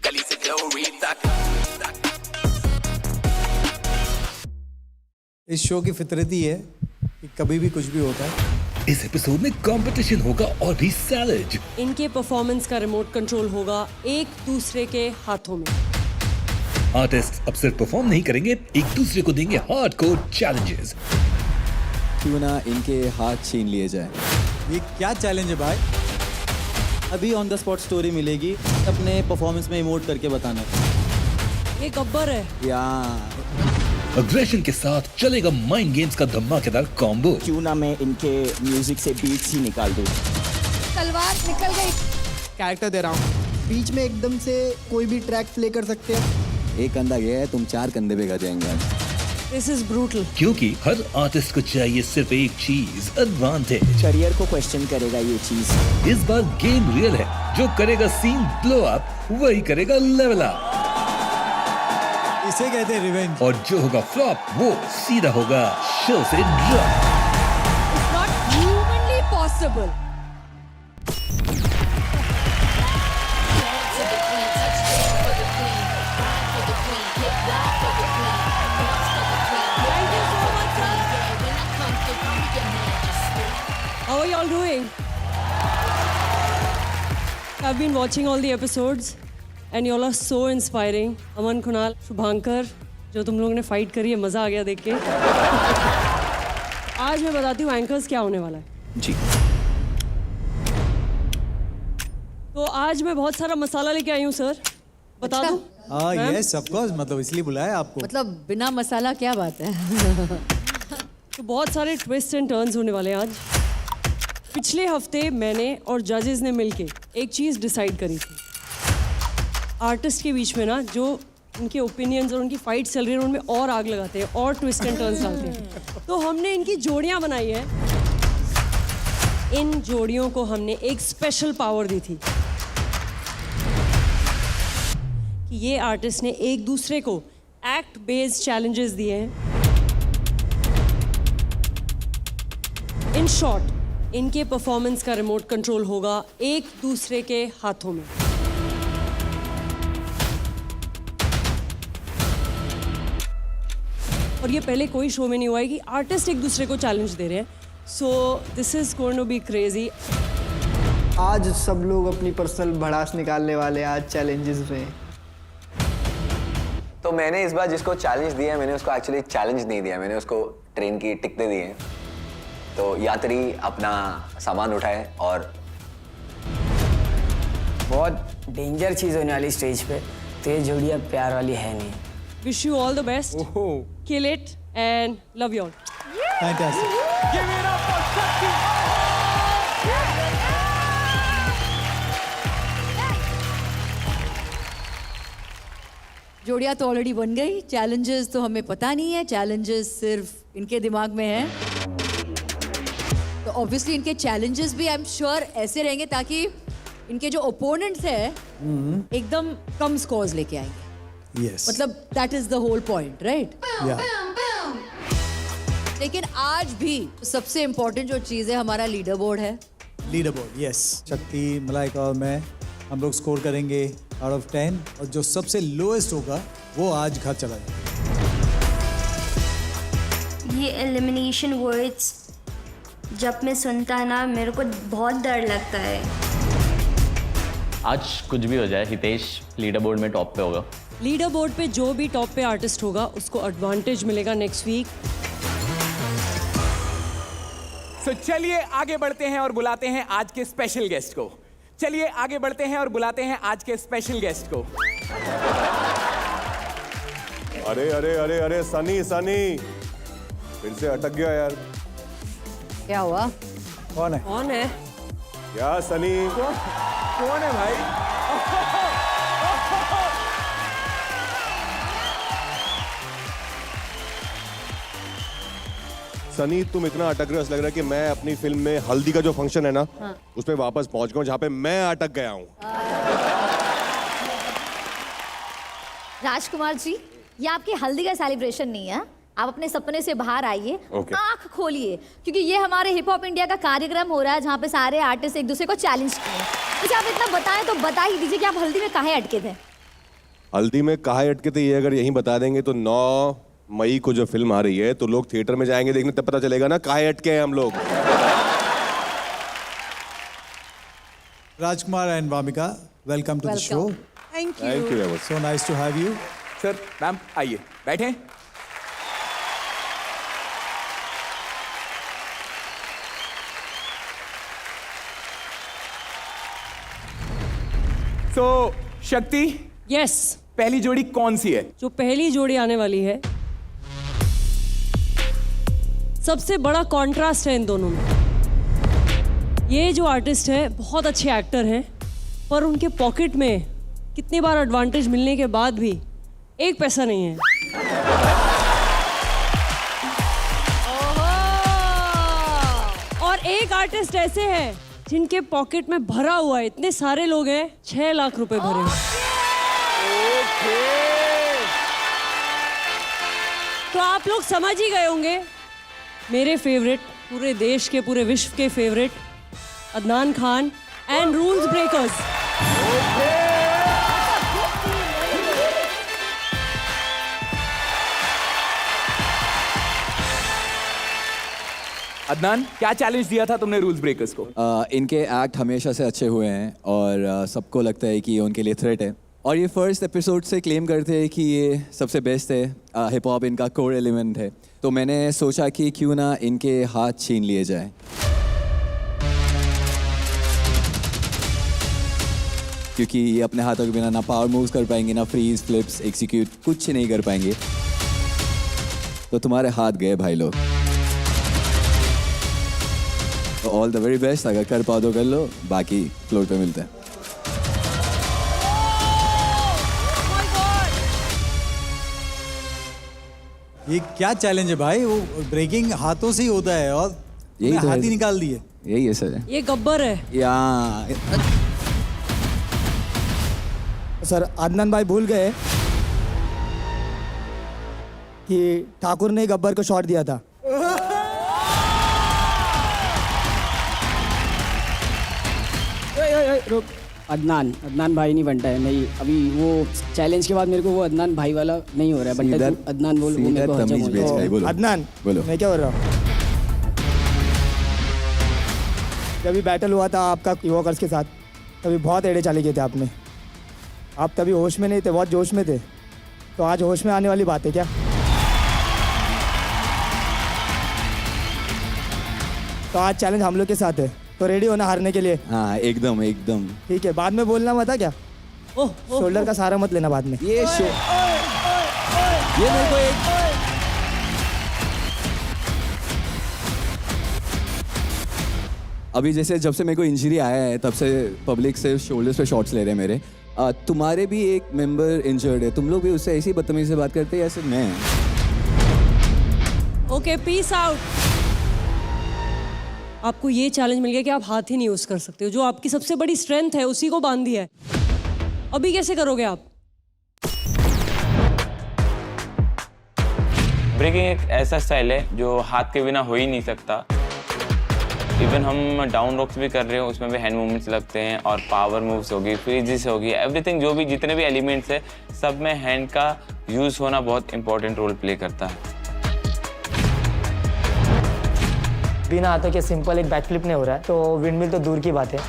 गली से ग्लोरी तक। इस शो की फितरत ही है कि कभी भी कुछ भी होता है। इस एपिसोड में कंपटीशन होगा और भी सैलेज। इनके परफॉर्मेंस का रिमोट कंट्रोल होगा एक दूसरे के हाथों में। आर्टिस्ट अब सिर्फ परफॉर्म नहीं करेंगे, एक दूसरे को देंगे हार्डकोर चैलेंजेस। क्यों ना इनके हाथ छीन लिए जाए। ये क्या चैलेंज है भाई? अभी ऑन द स्पॉट स्टोरी मिलेगी, अपने परफॉर्मेंस में इमोट करके बताना। ये गब्बर है। या अग्रेशन के साथ चलेगा माइंड गेम्स का धमाकेदार कॉम्बो। क्यों ना मैं इनके म्यूजिक से बीट्स ही निकाल दूं। तलवार निकल गई। कैरेक्टर दे रहा हूँ, बीच में एकदम से कोई भी ट्रैक प्ले कर सकते हैं। एक कंधा गया है, तुम 4 कंधे पे गा जाएंगे आज। This is brutal. क्योंकि हर आर्टिस्ट को चाहिए सिर्फ एक चीज, एडवांटेज। करियर को क्वेश्चन करेगा ये चीज। इस बार गेम रियल है, जो करेगा सीन ब्लो अप वही करेगा लेवल अप। इसे कहते हैं रिवेंज। और जो होगा फ्लॉप वो सीधा होगा शो से drop. It's not humanly possible. How are you all doing? I've been watching all the episodes and you all are so inspiring. अमन, कुणाल, शुभांकर, जो तुम लोगों ने फाइट करी है, मजा आ गया देख के। आज मैं बताती हूँ एंकर्स क्या होने वाला है। जी। तो आज मैं बहुत सारा मसाला लेके आई हूँ सर, बता दूँ? हाँ मैम? यस ऑफ कोर्स, मतलब इसलिए बुलाया आपको। मतलब बिना मसाला क्या बात है। तो बहुत सारे ट्विस्ट एंड टर्न्स होने वाले हैं आज। पिछले हफ्ते मैंने और जजेस ने मिलके एक चीज़ डिसाइड करी थी। आर्टिस्ट के बीच में ना जो उनके ओपिनियंस और उनकी फाइट चल रही है उनमें और आग लगाते हैं और ट्विस्ट एंड टर्न्स डालते हैं। तो हमने इनकी जोड़ियां बनाई हैं। इन जोड़ियों को हमने एक स्पेशल पावर दी थी कि ये आर्टिस्ट ने एक दूसरे को एक्ट बेस्ड चैलेंजेस दिए हैं। इन शॉर्ट, इनके परफॉर्मेंस का रिमोट कंट्रोल होगा एक दूसरे के हाथों में। और ये पहले कोई शो में नहीं हुआ है कि आर्टिस्ट एक दूसरे को चैलेंज दे रहे हैं। So this is going to be crazy. आज सब लोग अपनी पर्सनल भड़ास निकालने वाले हैं आज चैलेंजेस में। तो मैंने इस बार जिसको चैलेंज दिया है, मैंने उसको एक्चुअली चैलेंज नहीं दिया, मैंने उसको ट्रेन की टिकटें दी हैं। तो यात्री अपना सामान उठाए और बहुत डेंजर चीज होने वाली स्टेज पे, तो ये जोड़ी अब प्यार वाली है नहीं। Wish you all the best, kill it and love you all. Fantastic. जोड़ियां तो ऑलरेडी बन गई, चैलेंजेस तो हमें पता नहीं है, चैलेंजेस सिर्फ इनके दिमाग में है। तो ऑब्वियसली इनके चैलेंजेस भी आई एम श्योर ऐसे रहेंगे ताकि इनके जो ओपोनेंट्स हैं एकदम कम स्कोर्स लेके आएंगे। यस। मतलब that is the whole point, right? या लेकिन आज भी सबसे इम्पोर्टेंट जो चीज़ है हमारा लीडर बोर्ड है। Leader board, yes. शक्ति, मलाइका और मैं, हम लोग स्कोर करेंगे आउट ऑफ 10 और जो सबसे लोएस्ट होगा वो आज घर चला जाएगा। ये एलिमिनेशन वर्ड्स जब मैं सुनता ना मेरे को बहुत डर लगता है। आज कुछ भी हो जाए, हितेश लीडर बोर्ड में टॉप पे होगा। लीडर बोर्ड पे जो भी टॉप पे आर्टिस्ट होगा उसको एडवांटेज मिलेगा नेक्स्ट वीक। तो चलिए आगे बढ़ते हैं और बुलाते हैं आज के स्पेशल गेस्ट को। चलिए आगे बढ़ते हैं और बुलाते हैं आज के स्पेशल गेस्ट को। अरे अरे अरे अरे सनी सनी, फिर से अटक गया यार। क्या हुआ? कौन है? कौन है? क्या सनी? कौन है भाई? सनी, तुम इतना अटक रहे हो, लग रहा है कि मैं अपनी फिल्म में हल्दी का जो फंक्शन है ना, उसमें वापस पहुंच गया हूं जहां पे मैं अटक गया हूं। राजकुमार जी, ये आपकी हल्दी का सेलिब्रेशन नहीं है। आप अपने सपने से बाहर आइए, आंख खोलिए, क्योंकि ये हमारे हिप हॉप इंडिया का कार्यक्रम हो रहा है जहाँ पे सारे आर्टिस्ट एक दूसरे को चैलेंज किए। अच्छा, आप इतना बताएं तो बता ही दीजिए कि आप हल्दी में काहे अटके थे? हल्दी में कहाँ अटके थे ये अगर यहीं बता देंगे तो 9 मई को जो फिल्म आ रही है तो लोग थिएटर में जाएंगे देखने, तब पता चलेगा ना कहाँ अटके हैं हम लोग। Rajkumar and Vamika, welcome to the show. Thank thank you very much. So nice to have you. Sir ma'am आइए बैठे। तो शक्ति, यस, पहली जोड़ी कौन सी है? जो पहली जोड़ी आने वाली है, सबसे बड़ा कॉन्ट्रास्ट है इन दोनों में। ये जो आर्टिस्ट है बहुत अच्छे एक्टर हैं, पर उनके पॉकेट में कितनी बार एडवांटेज मिलने के बाद भी एक पैसा नहीं है। और एक आर्टिस्ट ऐसे हैं जिनके पॉकेट में भरा हुआ है, इतने सारे लोग हैं, 6 लाख रुपए भरे हैं। तो आप लोग समझ ही गए होंगे, मेरे फेवरेट, पूरे देश के, पूरे विश्व के favourite Adnan Khan and rules breakers. Adnan, क्या चैलेंज दिया था तुमने रूल्स ब्रेकर्स को? इनके एक्ट हमेशा से अच्छे हुए हैं और सबको लगता है कि ये उनके लिए थ्रेट है, और ये फर्स्ट एपिसोड से क्लेम करते हैं कि ये सबसे बेस्ट है, हिप हॉप इनका कोर एलिमेंट है। तो मैंने सोचा कि क्यों ना इनके हाथ छीन लिए जाए। क्योंकि ये अपने हाथों के बिना ना पावर मूव्स कर पाएंगे, ना फ्रीज, फ्लिप्स, एग्जीक्यूट कुछ नहीं कर पाएंगे। तो तुम्हारे हाथ गए भाई लोग। तो ऑल द वेरी बेस्ट, अगर कर पाओ तो कर लो, बाकी फ्लोर पे मिलते हैं। ये क्या चैलेंज है भाई? वो ब्रेकिंग हाथों से ही होता है और यही तो हाथ है। ही निकाल दिए। यही है सर। ये गब्बर है। या सर अदनान भाई भूल गए कि ठाकुर ने गब्बर को शॉट दिया था। रुक, अदनान भाई नहीं बनता है। नहीं, अभी वो चैलेंज के बाद मेरे को वो अदनान भाई वाला नहीं हो रहा है। बनता है अदनान बोल, वो मेरे को हजम हो रहा है। बोलो। अदनान बोलो। मैं क्या बोल रहा हूँ? जब बैटल हुआ था आपका युवाकर्स के साथ, तभी बहुत एड़े चाले किए थे आपने। आप तभी होश में नहीं थे, बहुत जोश में थे। तो आज होश में आने वाली बात है क्या? तो आज चैलेंज हम लोग के साथ है, तो रेडी होना हारने के लिए। हाँ एकदम एकदम ठीक है, बाद में बोलना मत है क्या? शोल्डर का सहारा मत लेना बाद में। ये मेरे को एक अभी जैसे जब से मेरे को इंजरी आया है तब से पब्लिक से शोल्डर्स पे शॉट्स ले रहे हैं मेरे। तुम्हारे भी एक मेंबर इंजर्ड है, तुम लोग भी उससे ऐसी बदतमीजी से बात करते हैं या सिर्फ मैं? Okay, peace out. आपको ये चैलेंज मिल गया कि आप हाथ ही नहीं यूज कर सकते हो। जो आपकी सबसे बड़ी स्ट्रेंथ है उसी को बांध दिया है। अभी कैसे करोगे आप? ब्रेकिंग एक ऐसा स्टाइल है जो हाथ के बिना हो ही नहीं सकता। इवन हम डाउन रॉक्स भी कर रहे हो, उसमें भी हैंड मूवमेंट्स लगते हैं और पावर मूव्स होगी, फ्रीजिस होगी, एवरीथिंग, जो भी जितने भी एलिमेंट्स है सब में हैंड का यूज होना बहुत इंपॉर्टेंट रोल प्ले करता है। बिना हाथों के सिंपल एक बैक फ्लिप नहीं हो रहा है, तो विंडमिल तो दूर की बात है।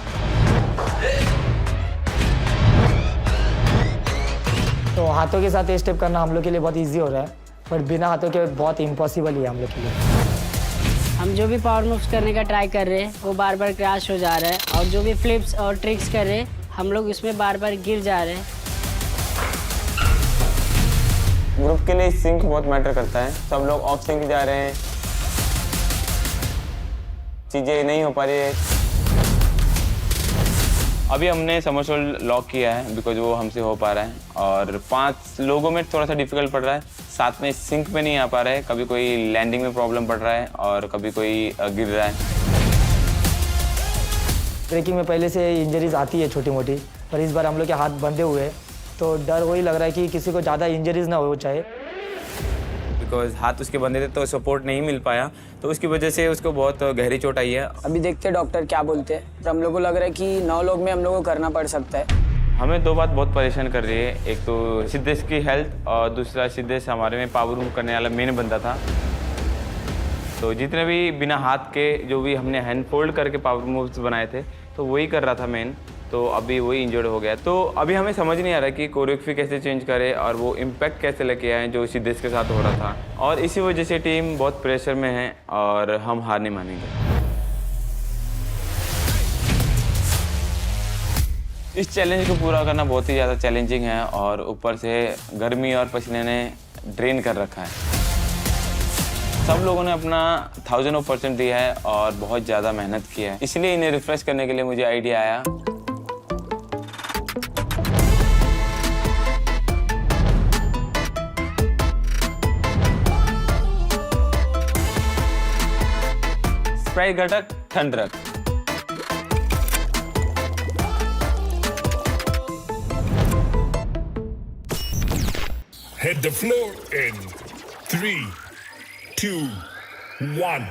तो हाथों के साथ ये स्टेप करना हम लोग के लिए बहुत इजी हो रहा है, पर बिना हाथों के बहुत इम्पॉसिबल ही है हम लोग के लिए। हम जो भी पावर मूव्स करने का ट्राई कर रहे हैं वो बार बार क्रैश हो जा रहा है, और जो भी फ्लिप्स और ट्रिक्स कर रहे हैं हम लोग उसमें बार बार गिर जा रहे हैं। ग्रुप के लिए सिंक बहुत मैटर करता है। सब लोग ऑफ सिंक जा रहे हैं, चीज़ें नहीं हो पा रही है। अभी हमने समरसोल्ट लॉक किया है बिकॉज वो हमसे हो पा रहा है, और 5 लोगों में थोड़ा सा डिफिकल्ट पड़ रहा है, साथ में सिंक पे नहीं आ पा रहा है। कभी कोई लैंडिंग में प्रॉब्लम पड़ रहा है और कभी कोई गिर रहा है। ब्रेकिंग में पहले से इंजरीज आती है छोटी मोटी, पर इस बार हम लोग के हाथ बंधे हुए हैं, तो डर वही लग रहा है कि किसी को ज़्यादा इंजरीज ना हो चाहे। बिकॉज हाथ उसके बंधे थे तो सपोर्ट नहीं मिल पाया, तो उसकी वजह से उसको बहुत गहरी चोट आई है। अभी देखते हैं डॉक्टर क्या बोलते हैं, पर हम लोग को लग रहा है कि 9 लोग में हम लोग को करना पड़ सकता है। हमें दो बात बहुत परेशान कर रही है, एक तो सिद्धेश की हेल्थ और दूसरा सिद्धेश हमारे में पावर मूव करने वाला मेन बंदा था। तो जितने भी बिना हाथ के जो भी हमने हैंड फोल्ड करके पावर मूव्स बनाए थे तो वही कर रहा था मेन, तो अभी वही इंजर्ड हो गया। तो अभी हमें समझ नहीं आ रहा कि कोरियोग्राफी कैसे चेंज करें और वो इम्पैक्ट कैसे लेके आए जो सिद्धेश के साथ हो रहा था, और इसी वजह से टीम बहुत प्रेशर में है और हम हार नहीं मानेंगे। इस चैलेंज को पूरा करना बहुत ही ज़्यादा चैलेंजिंग है और ऊपर से गर्मी और पसीने ने ड्रेन कर रखा है। सब लोगों ने अपना 1000% दिया है और बहुत ज़्यादा मेहनत की है, इसलिए इन्हें रिफ्रेश करने के लिए मुझे आइडिया आया। स्प्राइट घटक ठंडक। Hit the floor in 3, 2, 1.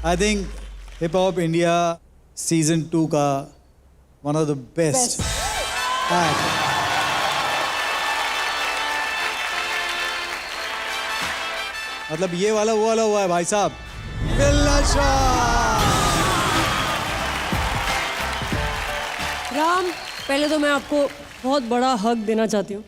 I think Hip Hop India Season 2 का one of the best act. मतलब ये वाला वो वाला हुआ है भाई साहब। राम, पहले तो मैं आपको बहुत बड़ा हक देना चाहती हूँ।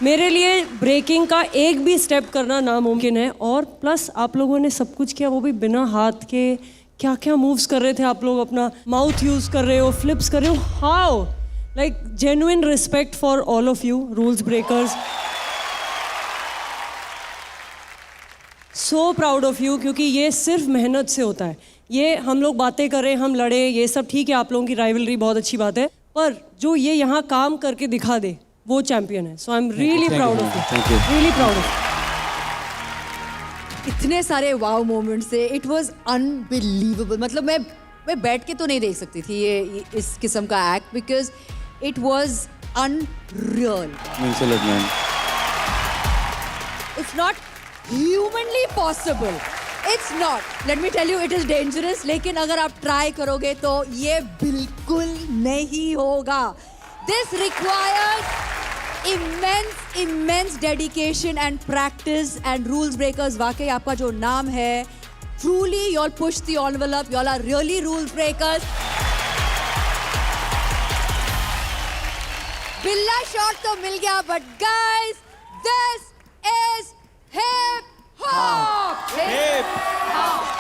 मेरे लिए ब्रेकिंग का एक भी स्टेप करना नामुमकिन है, और प्लस आप लोगों ने सब कुछ किया वो भी बिना हाथ के। क्या क्या मूव्स कर रहे थे आप लोग, अपना माउथ यूज़ कर रहे हो, फ्लिप्स कर रहे हो। How, like genuine respect for all of you rules breakers. So proud of you, क्योंकि ये सिर्फ मेहनत से होता है। ये हम लोग बातें करें, हम लड़े, ये सब ठीक है, आप लोगों की राइवलरी बहुत अच्छी बात है, पर जो ये यहाँ काम करके दिखा दे वो चैंपियन है. So I am really proud of you, really proud of. इतने सारे वाव मोमेंट्स थे, इट वाज अनबिलीवेबल. मतलब मैं बैठ के तो नहीं देख सकती थी ये इस किस्म का act, because it was unreal. It's not humanly possible, it's not. Let me tell you, it is dangerous. लेकिन अगर आप ट्राई करोगे तो ये बिल्कुल नहीं होगा. This requires immense dedication and practice and rules breakers. वाकई आपका जो नाम है, truly you all push the envelope, you all are really rules breakers. बिल्ला शॉट तो मिल गया, but guys, this is hip hop. Hip hop.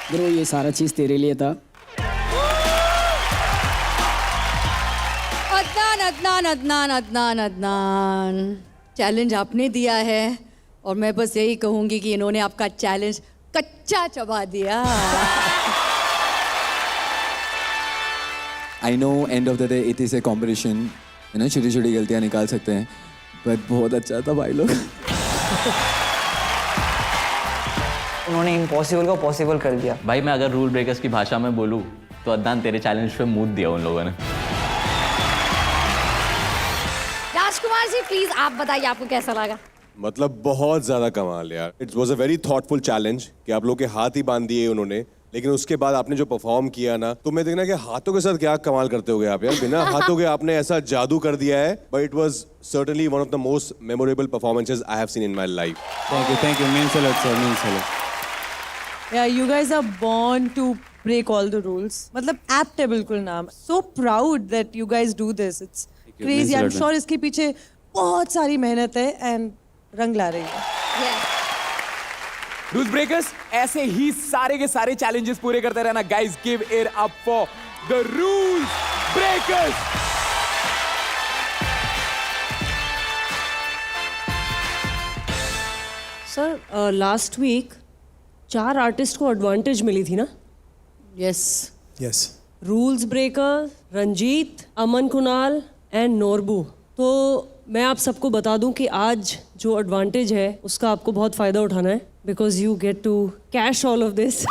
Bro ये सारा चीज़ तेरे लिए था. अदनान चैलेंज आपने दिया है और मैं बस यही कहूंगी कि इन्होंने आपका चैलेंज कच्चा चबा दिया. I know end of the day it is a competition, है ना, छोटी छोटी गलतियाँ निकाल सकते हैं, बट बहुत अच्छा था भाई लोग. उन्होंने इम्पॉसिबल को पॉसिबल कर दिया. भाई मैं अगर रूल ब्रेकर्स की भाषा में बोलूँ तो अदनान तेरे चैलेंज पे मूड दिया उन लोगों ने. राजकुमार जी प्लीज आप बताइए आपको कैसा लगा. मतलब बहुत ज्यादा कमाल यार. It was a very thoughtful challenge कि आप लोग के हाथ ही बांध दिए उन्होंने, लेकिन उसके बाद आपने जो परफॉर्म किया ना, तो मैं देखना कि हाथों के साथ क्या कमाल करते होगे आप यार. बिना हाथों के आपने ऐसा जादू कर दिया है. But it was certainly one of the most memorable performances I have seen in my life. Thank you means a lot sir, means a lot. Yeah, you guys are born to break all the rules. मतलब apt है बिल्कुल नाम. So proud that you guys do this. It's crazy. I'm sure इसके पीछे बहुत सारी मेहनत है and रंग ला रही है. रूल्स ब्रेकर्स ऐसे ही सारे के सारे चैलेंजेस पूरे करते रहना. Guys give it up for the rules breakers. Sir last week 4 artist को एडवांटेज मिली थी ना. Yes yes. Rules breaker, Ranjit, Aman Kunal and Norbu. तो मैं आप सबको बता दूं कि आज जो एडवांटेज है उसका आपको बहुत फ़ायदा उठाना है, because you get to cash all of this.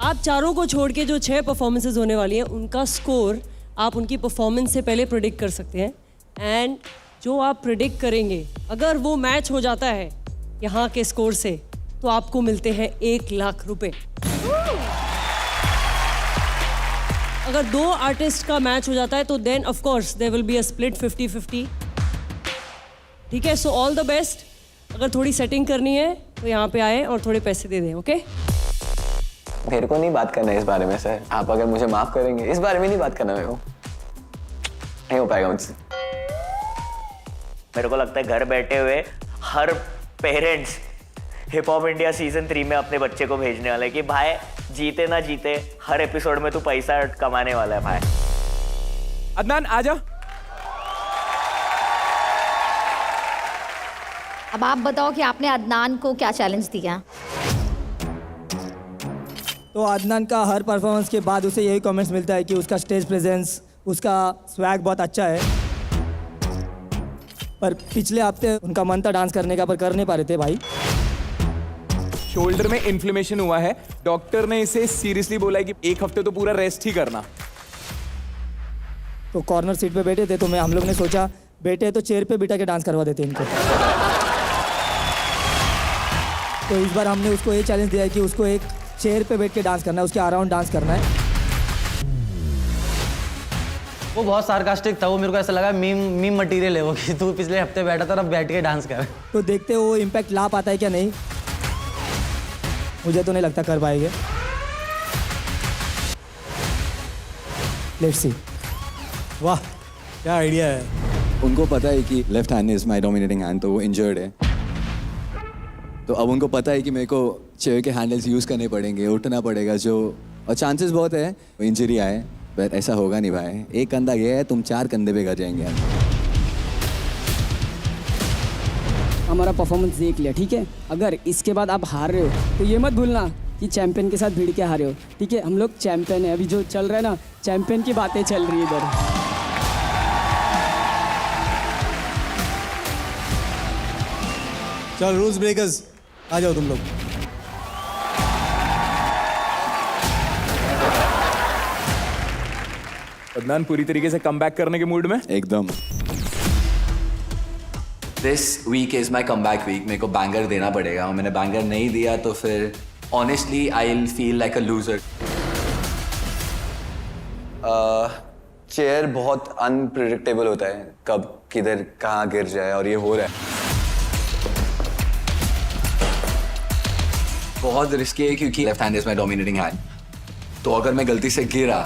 आप चारों को छोड़ के जो 6 परफॉर्मेंसेज होने वाली हैं उनका स्कोर आप उनकी परफॉर्मेंस से पहले प्रेडिक्ट कर सकते हैं. एंड जो आप प्रेडिक्ट करेंगे अगर वो मैच हो जाता है यहाँ के स्कोर से तो आपको मिलते हैं 1 लाख रुपए. अगर 2 आर्टिस्ट का मैच हो जाता है तो then of course there will be a split 50-50. ठीक है, सो ऑल द बेस्ट. अगर थोड़ी सेटिंग करनी है तो यहाँ पे आए और थोड़े पैसे दे दें. ओके मेरे को नहीं बात करना है इस बारे में सर. आप अगर मुझे माफ करेंगे, इस बारे में नहीं बात करना. मेरे को नहीं हो पाएगा मुझसे. मेरे को लगता है घर बैठे हुए हर parents hip hop India season 3 में अपने बच्चे को भेजने वाले कि भाई जीते ना जीते हर एपिसोड में तू पैसा कमाने वाला है भाई. अदनान आजा. अब आप बताओ कि आपने अदनान को क्या चैलेंज दिया. तो अदनान का हर परफॉर्मेंस के बाद उसे यही कमेंट्स मिलता है कि उसका स्टेज प्रेजेंस, उसका स्वैग बहुत अच्छा है. पर पिछले हफ्ते उनका मन था डांस करने का, पर कर नहीं पा रहे थे भाई. शोल्डर में इन्फ्लेमेशन हुआ है. डॉक्टर ने इसे सीरियसली बोला है कि 1 हफ्ते तो पूरा रेस्ट ही करना. तो कॉर्नर सीट पे बैठे थे, तो हम लोग ने सोचा बैठे तो चेयर पे बिठा के डांस करवा देते इनको. तो इस बार हमने उसको ये चैलेंज दिया है कि उसको एक चेयर पे बैठ के डांस करना है, उसके अराउंड डांस करना है. वो बहुत सार्कास्टिक था. वो मेरे को ऐसा लगा मीम मटेरियल है वो, कि तू पिछले हफ्ते बैठा था अब बैठ के डांस कर. तो देखते वो इम्पैक्ट ला पाता है क्या नहीं. मुझे तो नहीं लगता कर पाएंगे. Let's see. वाह क्या आइडिया है। उनको पता है कि left hand is my dominating hand, तो वो इंजर्ड है। तो अब उनको पता है कि मेरे को चेयर के हैंडल्स यूज़ करने पड़ेंगे, उठना पड़ेगा, जो और चांसेस बहुत है इंजरी आए, बट ऐसा होगा नहीं भाई। एक कंधा गया है, तुम 4 कंधे पे कर जाएंगे। हमारा परफॉर्मेंस देख लिया, ठीक है। अगर इसके बाद आप हार रहे हो तो ये मत भूलना कि चैंपियन के साथ भिड़ के हारे हो, ठीक है। हम लोग चैंपियन है, अभी जो चल रहा है ना, चैंपियन की बातें चल रही है इधर। चल रूल्स ब्रेकर्स आ जाओ तुम लोग। अदनान पूरी तरीके से कम बैक करने के मूड में एकदम। This week is my come back week. मेरे को बैंगर देना पड़ेगा, और मैंने बैंगर नहीं दिया तो फिर honestly I will feel like a loser. Chair बहुत अनप्रिडिक्टेबल होता है, कब किधर कहाँ गिर जाए, और ये हो रहा है। बहुत रिस्की है क्योंकि left hand is my dominating hand. तो अगर मैं गलती से गिरा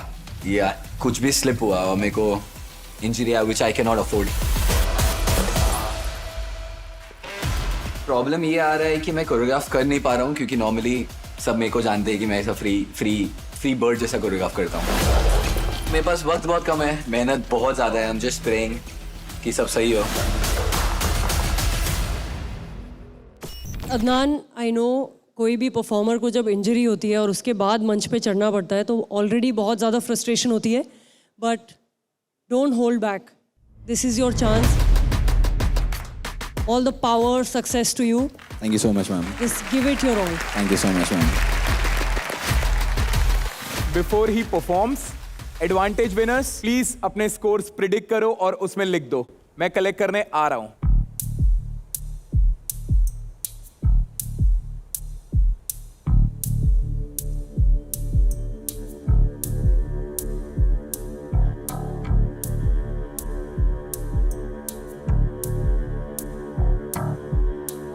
या कुछ भी स्लिप हुआ और मेरे को injury I which I can not afford. Problem ये आ रहा है कि मैं कोरियोग्राफ कर नहीं पा रहा हूँ, क्योंकि नॉर्मली सब मेरे को जानते हैं कि मैं ऐसा फ्री बर्ड जैसा कोरियोग्राफ करता हूँ। मेरे पास वक्त बहुत कम है, मेहनत बहुत ज़्यादा है। आई एम जस्ट प्रेइंग कि सब सही हो। अदनान, आई नो कोई भी परफॉर्मर को जब इंजरी होती है और उसके बाद मंच पे चढ़ना पड़ता है तो ऑलरेडी बहुत ज़्यादा फ्रस्ट्रेशन होती है, but don't hold back, this is your chance. All the power, success to you. Thank you so much ma'am. Just give it your all. Thank you so much ma'am. Before he performs, advantage winners please अपने scores predict करो और उसमें लिख दो। मैं collect करने आ रहा हूं।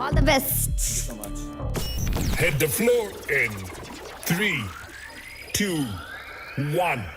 All the best. Hit the floor in 3, 2, 1.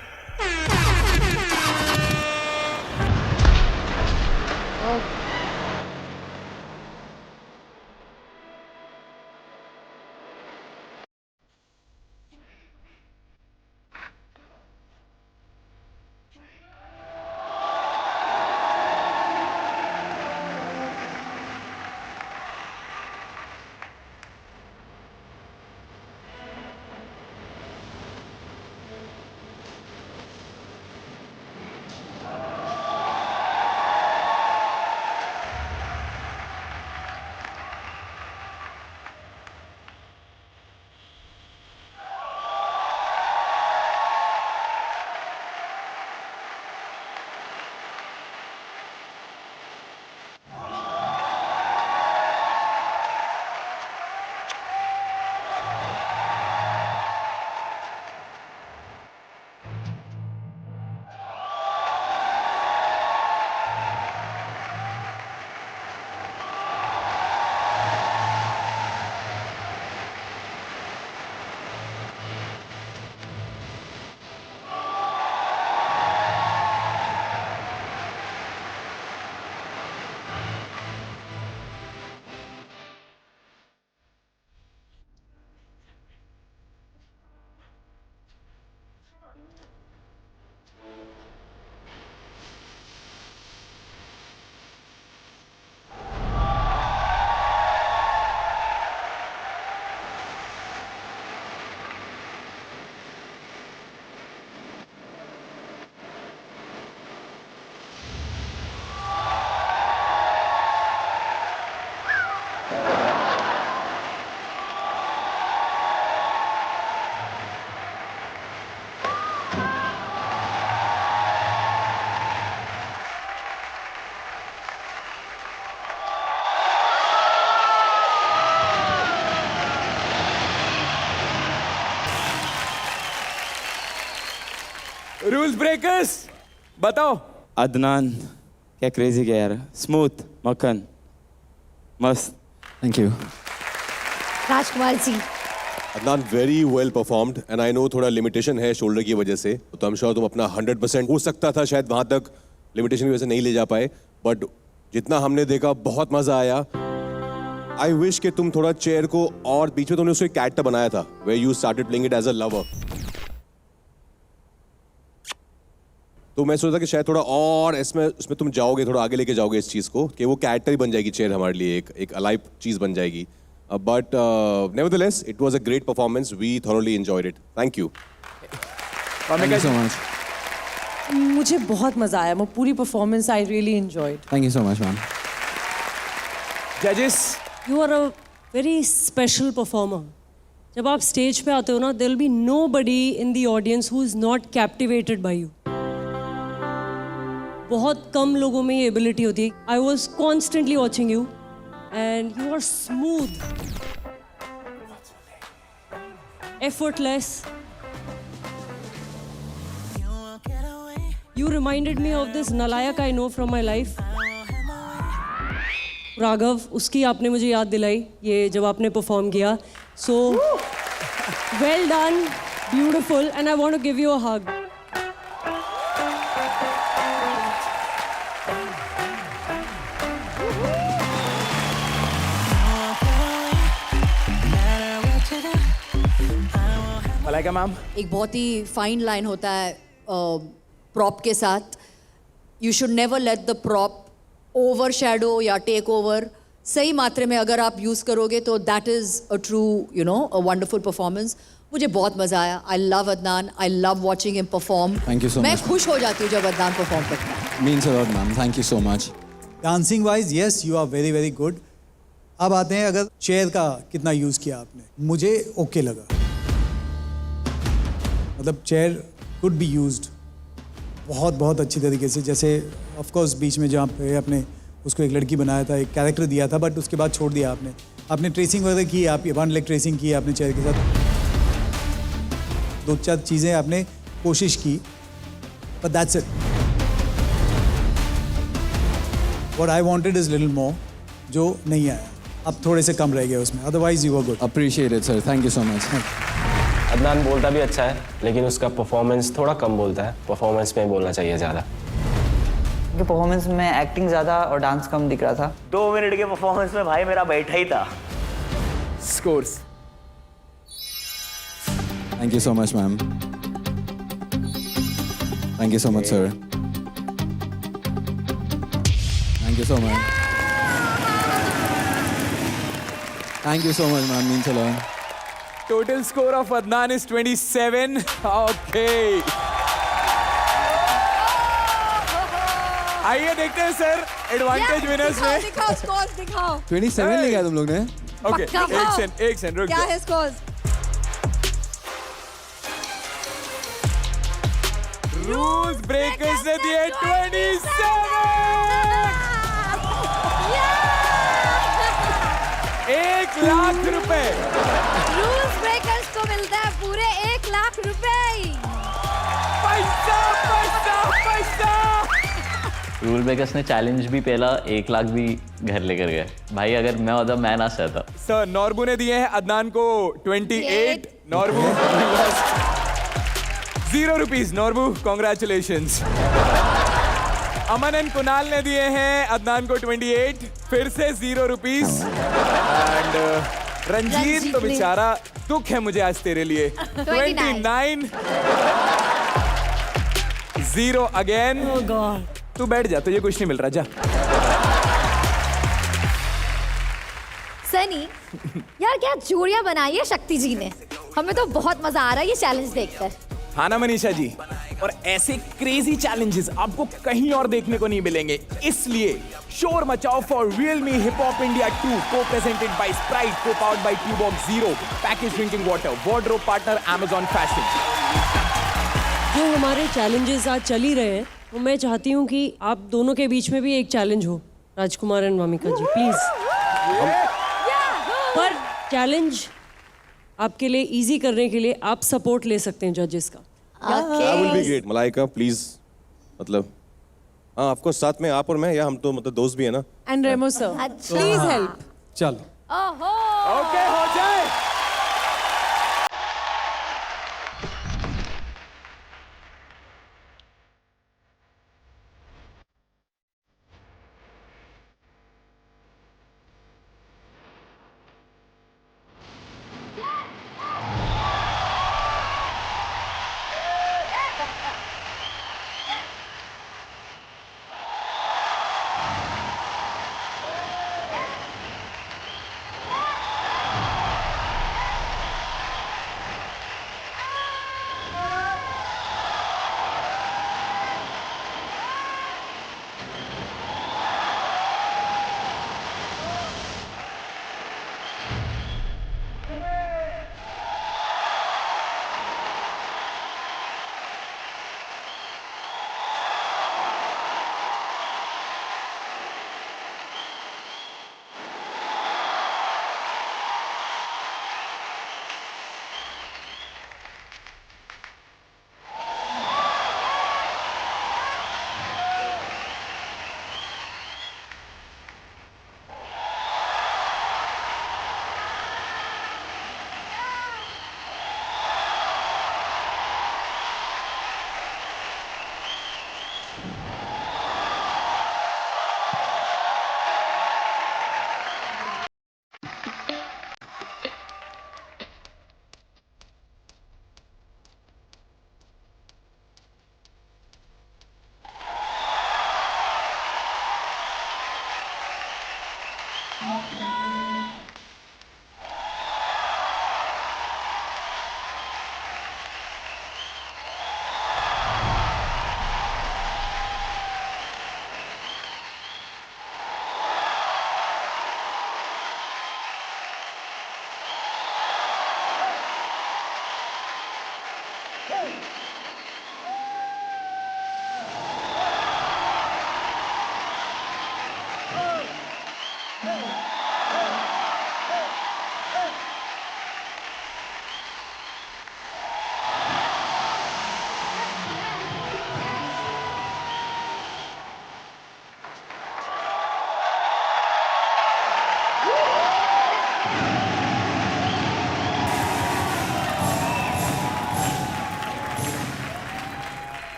Rules breakers बताओ। अदनान क्या क्रेजी किया यार, स्मूथ मक्खन मस्त। Thank you. Rajkumar ji, Adnan very well performed and I know थोड़ा लिमिटेशन है शोल्डर की वजह से, तो आई एम श्योर तुम अपना 100% हो सकता था, शायद वहां तक लिमिटेशन की वजह से नहीं ले जा पाए, बट जितना हमने देखा बहुत मजा आया। आई विश कि तुम थोड़ा चेयर को, और बीच में तुमने उसको एक कैरेक्टर बनाया था where you started playing it as a lover, तो मैं सोचता कि शायद थोड़ा और उसमें तुम जाओगे, थोड़ा आगे लेके जाओगे इस चीज़ को कि वो कैरेक्टर ही बन जाएगी चेयर हमारे लिए, एक अलाइव चीज़ बन जाएगी। But nevertheless it was a great performance, we thoroughly enjoyed it. Thank you. Thank you so much. मुझे बहुत मजा आया, वो पूरी performance I really enjoyed. Thank you so much ma'am. जजेस, you are a very special performer. जब आप stage पे आते हो ना, there will be nobody in the audience who is not captivated by you. बहुत कम लोगों में ये एबिलिटी होती है। I was constantly watching you and you are smooth, effortless. You reminded me of this Nalayak I know from my life. Raghav, उसकी आपने मुझे याद दिलाई ये जब आपने परफॉर्म किया. So well done, beautiful, and I want to give you a hug. Malaika ma'am, एक बहुत ही फाइन लाइन होता है प्रॉप के साथ. You should never let the prop over shadow या टेक ओवर. सही मात्रे में अगर आप यूज़ करोगे तो that is a true you know a wonderful performance. मुझे बहुत मज़ा आया. I love Adnan, I love watching him perform. Thank you so मैं much. खुश हो जाती हूँ जब अदनान परफॉर्म करता है. Means a lot, ma'am. Thank you so much. Dancing wise yes you are very very good. अब आते हैं अगर चेयर का कितना यूज़ किया आपने. मुझे ओके लगा, मतलब चेयर कुड बी यूज्ड बहुत बहुत अच्छी तरीके से. जैसे ऑफ कोर्स बीच में जहाँ पे आपने उसको एक लड़की बनाया था, एक कैरेक्टर दिया था, बट उसके बाद छोड़ दिया आपने. आपने ट्रेसिंग वगैरह की, आप 1 लेग ट्रेसिंग की आपने चेयर के साथ. 2-4 चीज़ें आपने कोशिश की, but that's it. What I wanted is little more, जो नहीं आया. अब थोड़े से कम रह गए उसमें. Otherwise you were good. Appreciate it, sir. Thank you so much. Adnan बोलता भी अच्छा है, लेकिन उसका परफॉर्मेंस थोड़ा कम बोलता है. परफॉर्मेंस में बोलना चाहिए ज़्यादा. परफॉर्मेंस में एक्टिंग ज़्यादा और डांस कम दिख रहा था. 2 मिनट के परफॉर्मेंस में भाई मेरा बैठा ही था. Scores. Thank you so much, ma'am. Thank you so much, sir. Thank you so much. Thank you so much, ma'am. Means a lot. Total score of Adnan is 27. Okay. आइए देखते हैं sir advantage winners में. दिखाओ scores दिखाओ. 27 लिखा है तुम लोग ने. ओके, एक सेकंड रुक क्या जाओ. है स्कोर्स? रूल्स ब्रेकर्स ने दिए 27. 1 लाख रुपए. रूल्स ब्रेकर्स को मिलता है पूरे 1 लाख रुपए. पैसा पैसा पैसा. रूल ब्रेकर्स ने चैलेंज भी पहला 1 लाख भी घर लेकर गए. भाई अगर मैं होता मैं ना सहता. सर नॉर्बू ने दिए हैं अदनान को 28. Norbu 0 rupees. Norbu congratulations. Aman and Kunal ने दिए हैं अदनान को 28, फिर से 0 रुपीज. एंड रंजीत तो बेचारा दुख है मुझे आज तेरे लिए. 29. 0 अगेन. तू बैठ जा, तुझे कुछ नहीं मिल रहा. जा. सनी यार क्या जोड़ियां बनाई है शक्ति जी ने. हमें तो बहुत मजा आ रहा है ये चैलेंज देखकर. हाँ ना मनीषा जी. और ऐसे क्रेजी चैलेंजेस आपको कहीं और देखने को नहीं मिलेंगे. इसलिए शोर मचाओ for Realme hip hop India 2 co presented by Sprite, co powered by Tubox zero, packaged drinking water, wardrobe partner Amazon fashion. जो हमारे चैलेंजेस आज चल ही रहे हैं, तो मैं चाहती हूँ कि आप दोनों के बीच में भी एक चैलेंज हो. राजकुमार एंड वामिका जी प्लीज. पर चैलेंज आपके लिए इजी करने के लिए आप सपोर्ट ले सकते हैं जजेस का. That will be great. Malaika please, मतलब हाँ आपको साथ में आप और मैं, या हम तो मतलब दोस्त भी है ना. And Remo sir please help. चलो ओके हो जाए.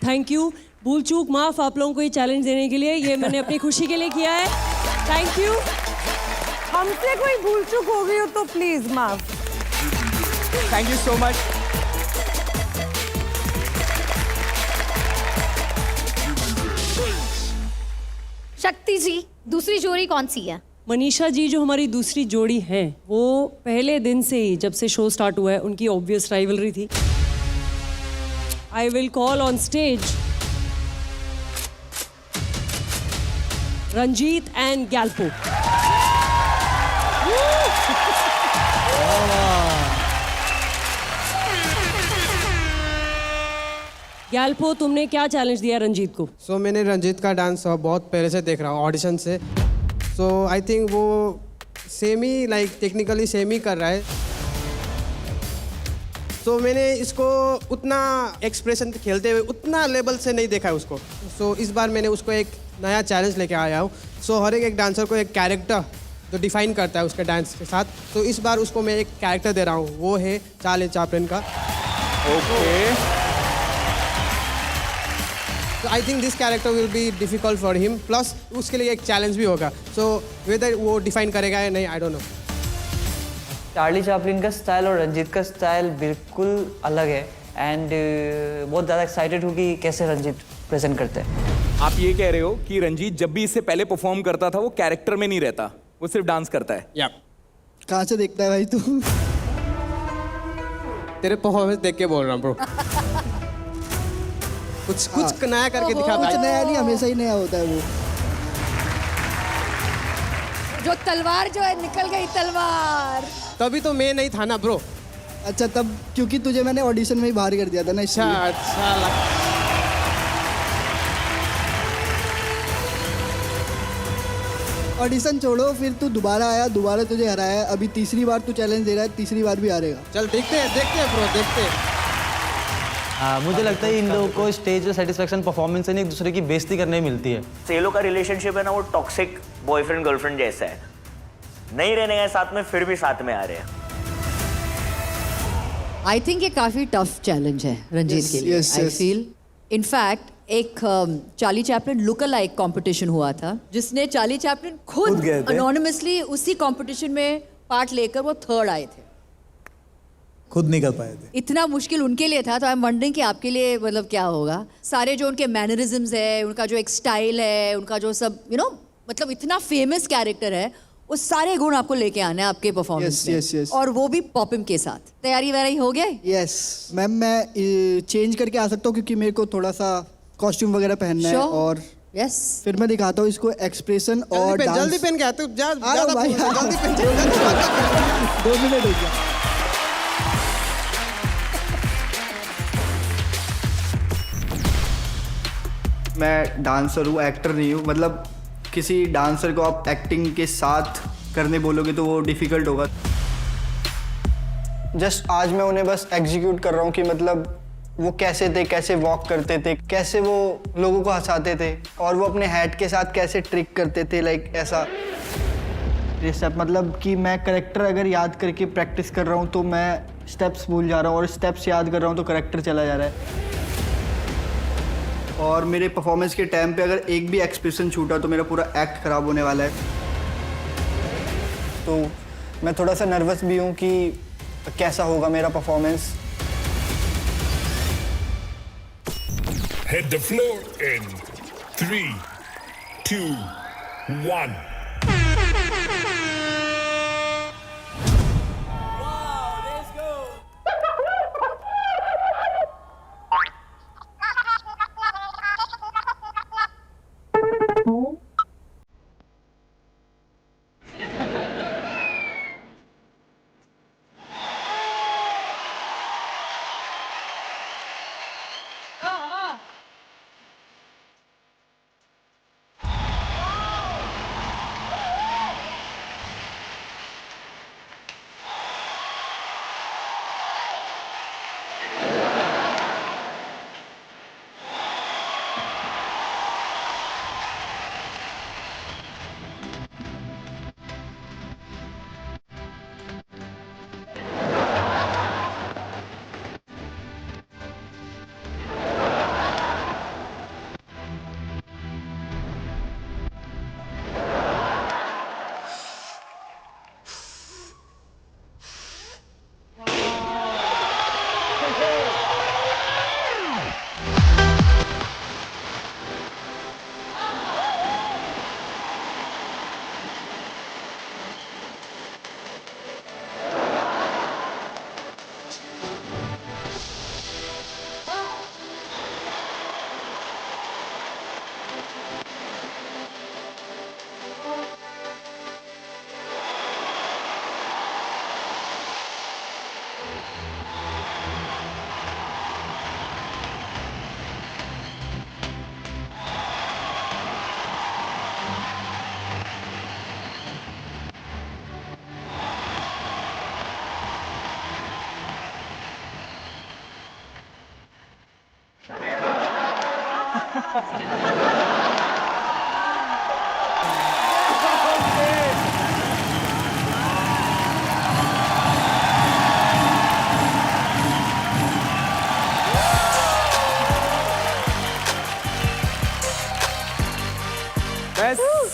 थैंक यू, भूल चूक माफ आप लोगों को ये चैलेंज देने के लिए, ये मैंने अपनी खुशी के लिए किया है। Thank you. हमसे कोई भूल चूक हो गई हो तो प्लीज माफ। Thank you so much. शक्ति जी, दूसरी जोड़ी कौन सी है? मनीषा जी जो हमारी दूसरी जोड़ी है, वो पहले दिन से ही जब से शो स्टार्ट हुआ है उनकी ऑब्वियस राइवलरी थी। I will call on stage Ranjit and Galpo. Galpo, तुमने क्या चैलेंज दिया रंजीत को? सो मैंने रंजीत का डांस बहुत पहले से देख रहा हूँ ऑडिशन से। सो आई थिंक वो सेम ही लाइक टेक्निकली सेम ही कर रहा है। सो मैंने इसको उतना एक्सप्रेशन खेलते हुए उतना लेवल से नहीं देखा है उसको। सो इस बार मैंने उसको एक नया चैलेंज लेके आया हूँ। सो हर एक डांसर को एक कैरेक्टर जो डिफाइन करता है उसके डांस के साथ, तो इस बार उसको मैं एक कैरेक्टर दे रहा हूँ, वो है चार्ली चैपलिन का। Okay. So I think this character will be difficult for him. Plus उसके लिए एक चैलेंज भी होगा। So whether वो डिफाइन करेगा या नहीं, I don't know. Charlie Chaplin का स्टाइल और रंजीत का स्टाइल बिल्कुल अलग है एंड बहुत ज़्यादा एक्साइटेड हूँ कि कैसे रंजीत प्रेजेंट करते हैं। आप ये कह रहे हो कि रंजीत जब भी इससे पहले परफॉर्म करता था वो कैरेक्टर में नहीं रहता, वो सिर्फ डांस करता है? या कहाँ से देखता है भाई तू? तेरे परफॉर्मेंस देख के बोल रहा हूँ ब्रो। कुछ नया करके दिखा। कुछ नया नहीं, हमेशा ही नया होता है वो। जो तलवार जो है निकल गई तलवार। तभी तो मैं नहीं था ना ब्रो। अच्छा तब क्योंकि तुझे मैंने ऑडिशन में ही बाहर कर दिया था ना। अच्छा ऑडिशन छोड़ो, फिर तू दोबारा आया, दोबारा तुझे हराया, अभी तीसरी बार तू चैलेंज दे रहा है, तीसरी बार भी हारेगा। चल देखते हैं ब्रो, देखते हैं। मुझे लगता है इन लोगों को स्टेज पे सेटिस्फैक्शन परफॉर्मेंस से नहीं, एक दूसरे की बेइज्जती करने मिलती है। सेलो का रिलेशनशिप है ना, वो टॉक्सिक बॉयफ्रेंड गर्लफ्रेंड जैसा है, नहीं रहने गए साथ में फिर भी साथ में आ रहे हैं। आई थिंक ये काफी टफ चैलेंज है रंजीत के लिए। आई फील इनफैक्ट एक Charlie Chaplin look alike competition हुआ था, जिसने चार्ली चैपलिन खुद अनोनिमसली उसी कंपटीशन में पार्ट लेकर वो थर्ड आए थे। खुद नहीं कर पाए थे। इतना मुश्किल उनके लिए था, तो आई एम वंडरिंग कि आपके लिए मतलब क्या होगा। सारे जो उनके मैनरिज्म्स है, उनका जो एक स्टाइल है, उनका जो सब मतलब इतना फेमस कैरेक्टर है, वो सारे गुण आपको लेके आने हैं आपके परफॉर्मेंस में। और वो भी पॉपिम के साथ। तैयारी वैयारी हो गया? यस मैम, मैं चेंज करके आ सकता हूँ क्योंकि मेरे को थोड़ा सा कॉस्ट्यूम वगैरह पहनना है। और यस फिर मैं दिखाता हूँ इसको एक्सप्रेशन और डांस। जल्दी पहन के आ तू, जा भाई, जल्दी पहन। 2 मिनट हो गया। मैं डांसर हूँ, एक्टर नहीं हूँ। मतलब किसी डांसर को आप एक्टिंग के साथ करने बोलोगे तो वो डिफ़िकल्ट होगा। जस्ट आज मैं उन्हें बस एग्जीक्यूट कर रहा हूँ कि मतलब वो कैसे थे, कैसे वॉक करते थे, कैसे वो लोगों को हंसाते थे, और वो अपने हैट के साथ कैसे ट्रिक करते थे, लाइक ऐसा। ये सब मतलब कि मैं करेक्टर अगर याद करके प्रैक्टिस कर रहा हूँ तो मैं स्टेप्स भूल जा रहा हूँ, और स्टेप्स याद कर रहा हूँ तो करेक्टर चला जा रहा है। और मेरे परफॉर्मेंस के टाइम पे अगर एक भी एक्सप्रेशन छूटा तो मेरा पूरा एक्ट खराब होने वाला है। तो मैं थोड़ा सा नर्वस भी हूँ कि कैसा होगा मेरा performance. Hit the floor in 3, 2, 1.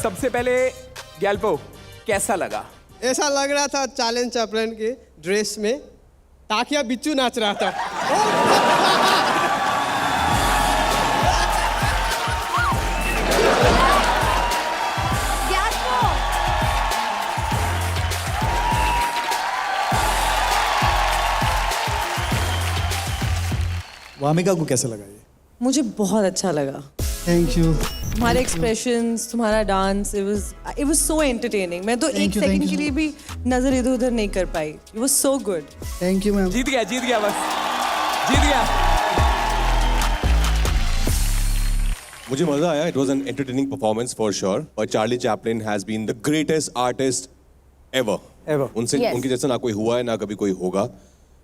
सबसे पहले गैल्पो कैसा लगा? ऐसा लग रहा था चैलेंज चैपलिन के ड्रेस में ताकिया बिच्चू नाच रहा था। वामिका को कैसा लगा ये? मुझे बहुत अच्छा लगा। Thank you. तुम्हारे एक्सप्रेशंस, तुम्हारा dance, it was so entertaining. मैं तो एक सेकंड के लिए भी नजर इधर उधर नहीं कर पाई। It was so good. Thank you ma'am. जीत गया बस, जीत गया। मुझे मजा आया। It was an entertaining performance for sure. और Charlie Chaplin has been the greatest artist ever. Ever. उनसे उनके जैसा ना कोई हुआ है ना कभी कोई होगा।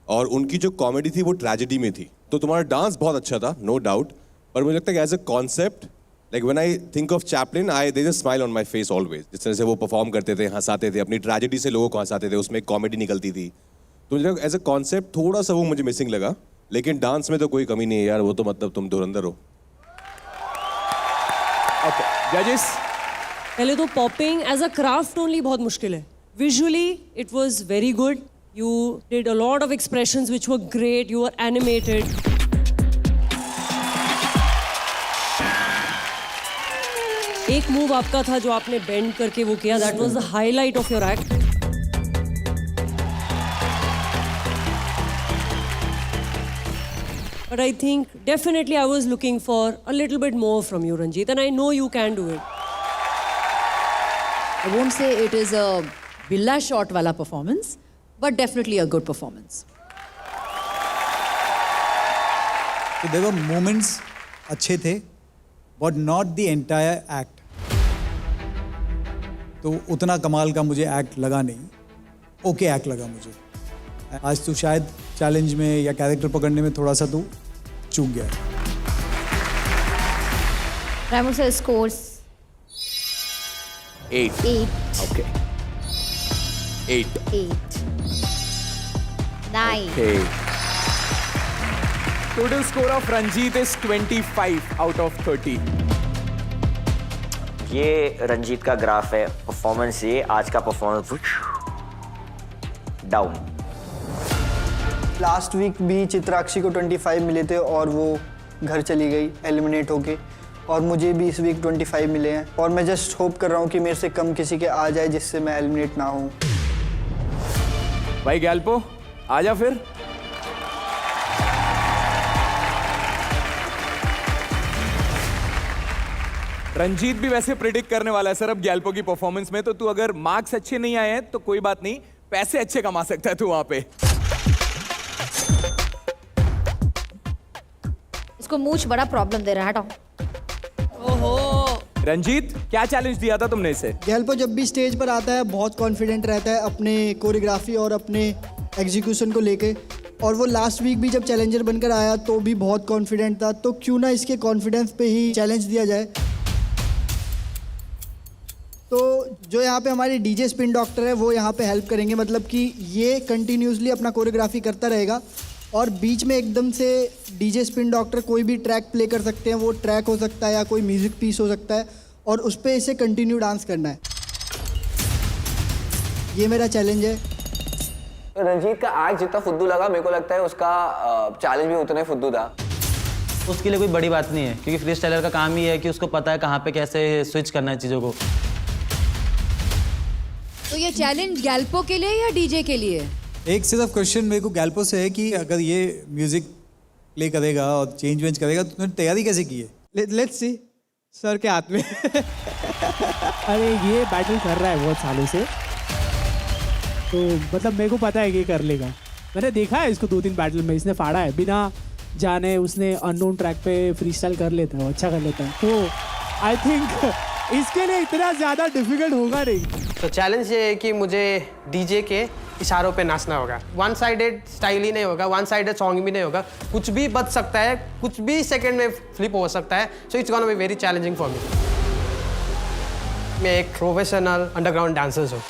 और उनकी जो कॉमेडी थी वो ट्रेजेडी में थी। तो तुम्हारा डांस बहुत अच्छा था, नो डाउट। पर मुझे लगता है कि as a concept, like when I think of Chaplin, I there is a smile on my face always. जिस तरह से वो परफॉर्म करते थे, हंसाते थे, अपनी ट्रेजेडी से लोगों को हंसाते थे, उसमें कॉमेडी निकलती थी। तो मुझे एज अ कॉन्सेप्ट थोड़ा सा वो मुझे मिसिंग लगा। लेकिन डांस में तो कोई कमी नहीं है यार, वो तो मतलब तुम धुरंधर हो। ओके जजेस, पहले तो popping as a craft only बहुत मुश्किल है। Visually it was very good. You did a lot of expressions which were great. You were animated. एक मूव आपका था जो आपने बेंड करके वो किया, that was the highlight of your act. But I think definitely I was looking for a little bit more from you, Ranjit, and I know you can do it. I won't say it is a billa shot wala performance, but definitely a good performance. So there were moments अच्छे थे, but not the entire act. तो उतना कमाल का मुझे act लगा नहीं, okay act लगा मुझे। आज तो शायद चैलेंज में या कैरेक्टर पकड़ने में थोड़ा सा तो चूक गया। Ramu sir scores 8. Okay. 8. 9. Okay. Total score of Ranjit is 25 out of 30. ये रंजीत का ग्राफ है परफॉर्मेंस। ये आज का परफॉर्मेंस डाउन। लास्ट वीक भी चित्राक्षी को 25 मिले थे और वो घर चली गई एलिमिनेट होके, और मुझे भी इस वीक 25 मिले हैं। और मैं जस्ट होप कर रहा हूँ कि मेरे से कम किसी के आ जाए जिससे मैं एलिमिनेट ना हूँ। भाई गैल्पो आजा फिर। रंजीत भी वैसे प्रिडिक्ट करने वाला है सर अब गैल्पो की परफॉर्मेंस में, तो तू अगर मार्क्स अच्छे नहीं आए हैं तो कोई बात नहीं, पैसे अच्छे कमा सकता है तू वहां पे। इसको मूंछ बड़ा प्रॉब्लम दे रहा है, हटाओ। ओहो रंजीत, क्या चैलेंज दिया था तुमने इसे? गैल्पो जब भी स्टेज पर आता है बहुत कॉन्फिडेंट रहता है अपने कोरियोग्राफी और अपने एग्जीक्यूशन को लेके, और वो लास्ट वीक भी जब चैलेंजर बनकर आया तो भी बहुत कॉन्फिडेंट था। तो क्यों ना इसके कॉन्फिडेंस पे ही चैलेंज दिया जाए। तो जो यहाँ पे हमारे डीजे स्पिन डॉक्टर है वो यहाँ पे हेल्प करेंगे, मतलब कि ये कंटिन्यूसली अपना कोरियोग्राफी करता रहेगा और बीच में एकदम से डीजे स्पिन डॉक्टर कोई भी ट्रैक प्ले कर सकते हैं। वो ट्रैक हो सकता है या कोई म्यूजिक पीस हो सकता है, और उस पर इसे कंटिन्यू डांस करना है। ये मेरा चैलेंज है। रंजीत का एक्ट जितना फुद्दू लगा, मेरे को लगता है उसका चैलेंज भी उतना ही फुद्दू था। उसके लिए कोई बड़ी बात नहीं है, क्योंकि फ्री स्टाइलर का काम ही है कि उसको पता है कहाँ पे कैसे स्विच करना है चीज़ों को। तो ये चैलेंज गैल्पो के लिए या डीजे के लिए? एक सिर्फ क्वेश्चन मेरे को गैल्पो से है कि अगर ये म्यूजिक प्ले करेगा और चेंज वेंज करेगा तो तुमने तैयारी कैसे की है? लेट्स सी सर के हाथ में। अरे ये बैटल कर रहा है बहुत सालों से, तो मतलब मेरे को पता है कि ये कर लेगा। मैंने देखा है इसको 2-3 बैटल में, इसने फाड़ा है बिना जाने, उसने अननोन ट्रैक पे फ्री स्टाइल कर लेता है, अच्छा कर लेता है। तो आई थिंक इसके लिए इतना ज़्यादा डिफिकल्ट होगा नहीं। तो चैलेंज ये है कि मुझे डीजे के इशारों पे नाचना होगा। वन साइडेड स्टाइल ही नहीं होगा, वन साइडेड सॉन्ग भी नहीं होगा, कुछ भी बच सकता है, कुछ भी सेकंड में फ्लिप हो सकता है। So it's gonna be very challenging for me. मैं एक प्रोफेशनल अंडरग्राउंड डांसर हूँ।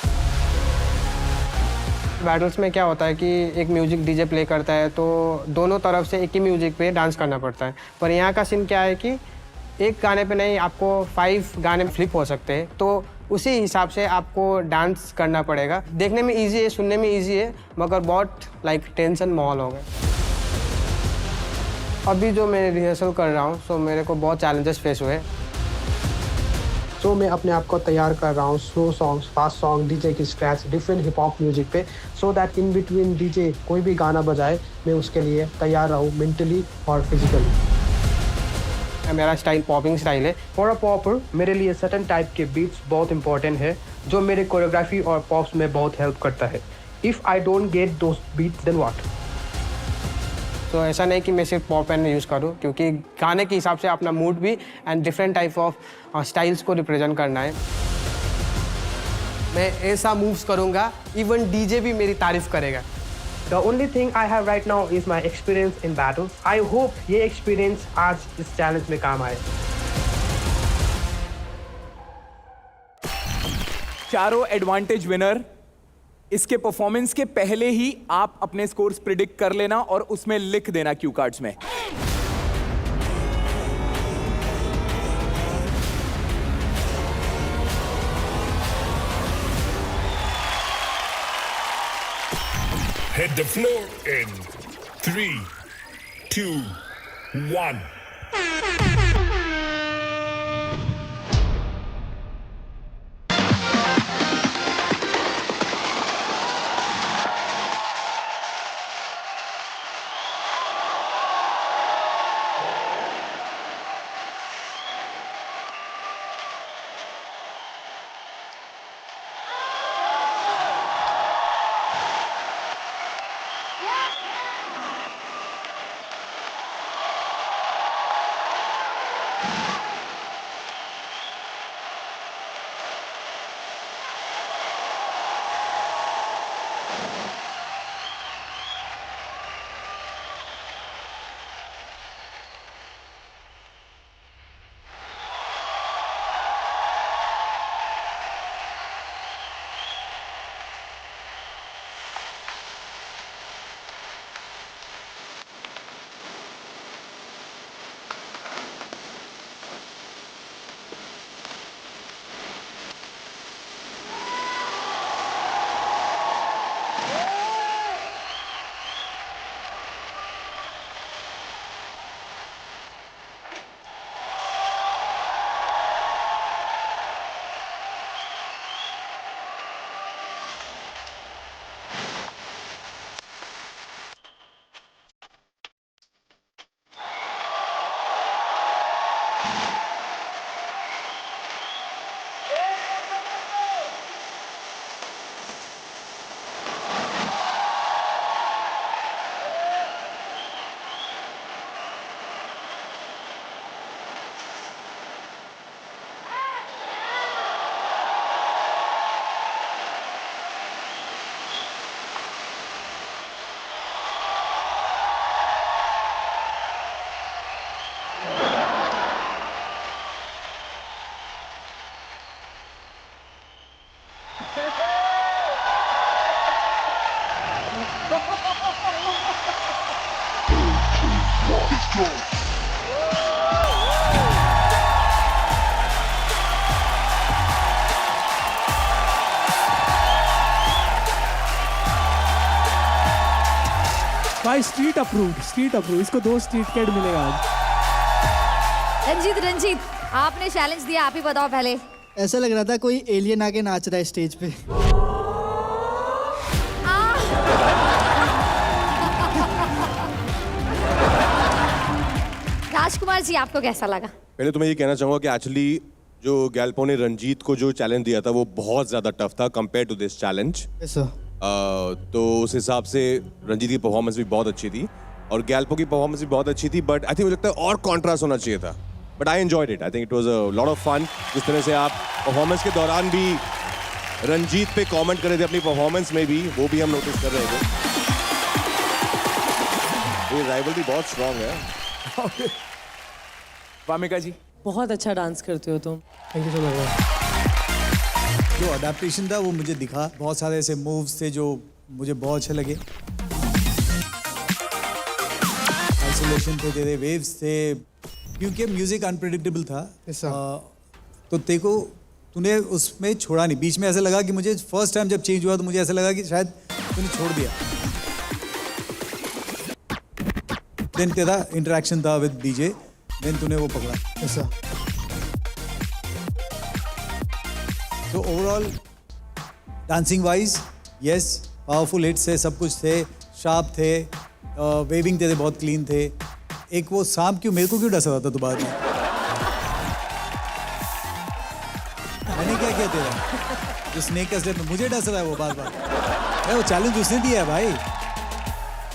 बैटल्स में क्या होता है कि एक म्यूजिक डीजे प्ले करता है तो दोनों तरफ से एक ही म्यूजिक पे डांस करना पड़ता है। पर यहाँ का सीन क्या है कि एक गाने पे नहीं, आपको 5 गाने फ्लिप हो सकते हैं, तो उसी हिसाब से आपको डांस करना पड़ेगा। देखने में इजी है, सुनने में इजी है, मगर बहुत टेंशन माहौल हो गया। अभी जो मैं रिहर्सल कर रहा हूँ, सो मेरे को बहुत चैलेंजेस फेस हुए। तो मैं अपने आप को तैयार कर रहा हूँ slow songs, fast song, DJ की scratch, different hip hop music पे, so that in between DJ कोई भी गाना बजाए मैं उसके लिए तैयार रहूँ मेंटली और फिजिकली। मेरा स्टाइल पॉपिंग स्टाइल है। फॉर अ पॉपर मेरे लिए सर्टेन टाइप के बीट्स बहुत इंपॉर्टेंट है जो मेरे कोरियोग्राफी और पॉप्स में बहुत हेल्प करता है। If I don't get those beats then what. तो ऐसा नहीं कि मैं सिर्फ पॉप एंड यूज़ करूँ, क्योंकि गाने के हिसाब से अपना मूड भी and different type of styles को रिप्रेजेंट करना है। मैं ऐसा मूव्स करूँगा, इवन डीजे भी मेरी तारीफ करेगा। The only thing I have right now is my experience in battles. I hope ये experience आज इस challenge में काम आए। चारों एडवांटेज विनर, इसके परफॉर्मेंस के पहले ही आप अपने स्कोर्स प्रिडिक्ट कर लेना और उसमें लिख देना क्यू कार्ड्स में। Hit the floor in 3, 2, 1. भाई स्ट्रीट अप्रूव्ड, इसको 2 स्ट्रीट कैड मिलेगा आज। रंजीत आपने चैलेंज दिया, आप ही बताओ पहले। ऐसा लग रहा था कोई एलियन आके नाच रहा है स्टेज पे। राजकुमार जी आपको कैसा लगा? पहले तो मैं ये कहना चाहूँगा कि एक्चुअली जो गैल्पो ने रंजीत को जो चैलेंज दिया था वो बहुत ज़्यादा टफ था कंपेयर टू दिस चैलेंज। तो उस हिसाब से रंजीत की परफॉर्मेंस भी बहुत अच्छी थी और गैल्पो की परफॉर्मेंस भी बहुत अच्छी थी, बट आई थिंक मुझे लगता है और कॉन्ट्रास्ट होना चाहिए था, but I enjoyed it. I think it was a lot of fun. जिस तरह से आप परफॉर्मेंस के दौरान भी रंजीत पे कमेंट कर रहे थे अपनी परफॉर्मेंस में भी, वो भी हम नोटिस कर रहे थे। ये राइवलरी बहुत स्ट्रांग है। वामिका जी बहुत अच्छा डांस करते हो तुम। Thank you so much. जो अडेप्टेशन था वो मुझे दिखा, बहुत सारे ऐसे मूव्स थे जो मुझे बहुत अच्छे लगे। आइसोलेशन थे, तेरे वेव्स थे, क्योंकि म्यूजिक अनप्रेडिक्टेबल था। तो तेको तूने उसमें छोड़ा नहीं। बीच में ऐसा लगा कि मुझे फर्स्ट टाइम जब चेंज हुआ तो मुझे ऐसा लगा कि शायद तूने छोड़ दिया। देन तेरा इंटरेक्शन था विद डीजे, देन तूने वो पकड़ा। ऐसा तो overall dancing wise yes, powerful hits थे, सब कुछ थे, शार्प थे, वेविंग तेरे बहुत क्लीन थे। एक वो सांप क्यों मेरे को क्यों डस रहा था तू बाद में? मैंने क्या किया तेरा? जो स्नेक का स्टेप में मुझे डस रहा है वो बार बार। वो चैलेंज उसने दिया है भाई।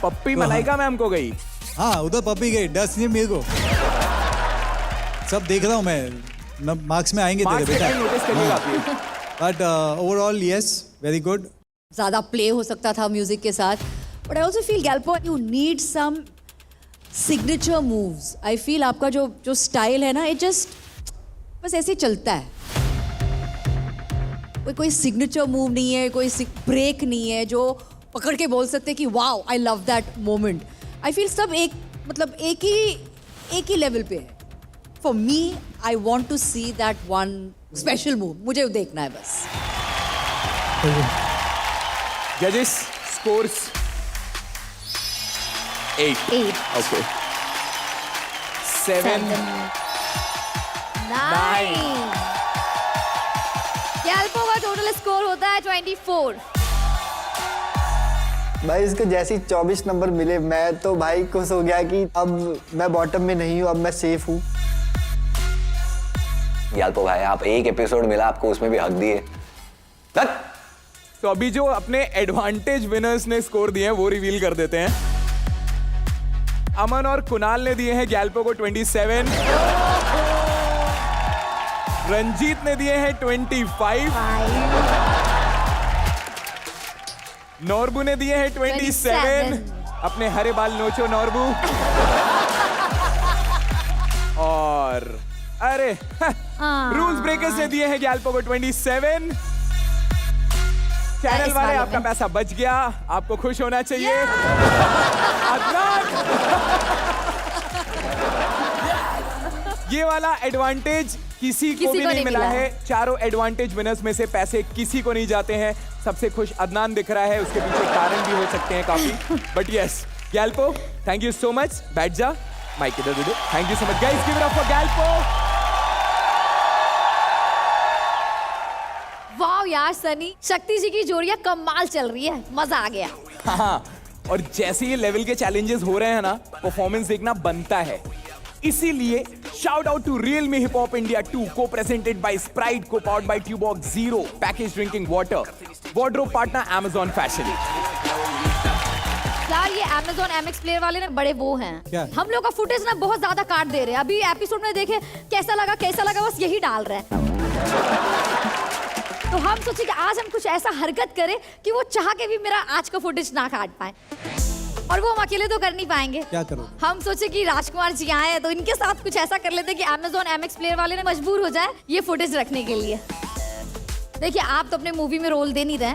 पप्पी मलाइका मैम को गई। हाँ उधर पप्पी गई, डस नहीं मेरे को। सब देख रहा हूँ मैं, मार्क्स में आएंगे तेरे बेटा। नोटिस करिएगा आप। But overall yes, very good. ज़्यादा प्ले हो सकता था म्यूजिक के साथ, but I also feel Galpo you need some signature moves. I feel आपका जो स्टाइल है ना, इट जस्ट बस ऐसे ही चलता है। कोई सिग्नेचर मूव नहीं है, कोई ब्रेक नहीं है जो पकड़ के बोल सकते कि wow I love that moment. I feel सब एक मतलब एक ही लेवल पे है। For me I want to see that one special move, मुझे देखना है बस। जजेस स्कोर्स 8 ओके 7 9 गैल्पो का टोटल स्कोर होता है 24। भाई इसको जैसे ही 24 नंबर मिले, मैं तो भाई खुश हो गया कि अब मैं बॉटम में नहीं हूँ, अब मैं सेफ हूँ। गैल्पो भाई आप एक एपिसोड मिला आपको, उसमें भी हक दिए। तो अभी जो अपने एडवांटेज विनर्स ने स्कोर दिए हैं वो रिवील कर देते हैं। अमन और कुणाल ने दिए हैं गैल्पो को 27, रंजीत ने दिए हैं 25, नॉर्बू ने दिए हैं 27, अपने हरे बाल नोचो नॉर्बू। और अरे रूल्स ब्रेकर्स ने दिए हैं गैल्पो को 27। चैनल वाले आपका पैसा बच गया, आपको खुश होना चाहिए। अदनान ये वाला एडवांटेज किसी को भी नहीं मिला है। चारों एडवांटेज विनर्स में से पैसे किसी को नहीं जाते हैं। सबसे खुश अदनान दिख रहा है, उसके पीछे कारण भी हो सकते हैं काफी, but yes Galpo thank you so much. बैठ जा, माइक इधर दे दो। Thank you so much guys, give it up for Galpo. वाह यार सनी, शक्ति जी की जोड़ियां कमाल चल रही है, मजा आ गया। हाँ, और जैसे ये लेवल के चैलेंजेस हो रहे हैं ना, परफॉर्मेंस देखना बनता है। इसीलिए shout out to Realme hip hop India 2 co presented by Sprite, co powered by Tubox zero packaged drinking water, wardrobe partner Amazon fashion. यार ये Amazon MX प्लेयर वाले ना बड़े वो हैं। क्या? हम लोग का फुटेज ना बहुत ज्यादा काट दे रहे हैं। अभी एपिसोड में देखे कैसा लगा बस यही डाल रहे हैं। तो हम सोचे कि आज हम कुछ ऐसा हरकत करें कि वो चाह के भी मेरा आज का फुटेज ना काट पाए, और वो हम अकेले तो कर नहीं पाएंगे। क्या करो? हम सोचे कि राजकुमार जी आए तो इनके साथ कुछ ऐसा कर लेते कि Amazon MX प्लेयर वाले ने मजबूर हो जाए ये फुटेज रखने के लिए। देखिए आप तो अपने मूवी में रोल दे नहीं रहे,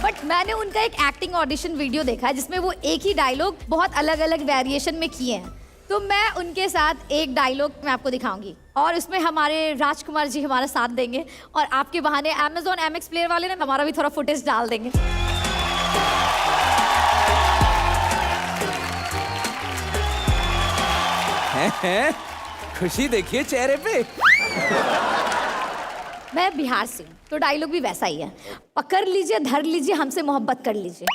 बट मैंने उनका एक एक्टिंग ऑडिशन वीडियो देखा है जिसमें वो एक ही डायलॉग बहुत अलग अलग वेरिएशन में किए हैं। तो मैं उनके साथ एक डायलॉग मैं आपको दिखाऊंगी और उसमें हमारे राजकुमार जी हमारा साथ देंगे, और आपके बहाने Amazon MX प्लेयर वाले ने हमारा भी थोड़ा फुटेज डाल देंगे। हैं? खुशी देखिए चेहरे पे। मैं बिहार से हूँ तो डायलॉग भी वैसा ही है, पकड़ लीजिए धर लीजिए हमसे मोहब्बत कर लीजिए।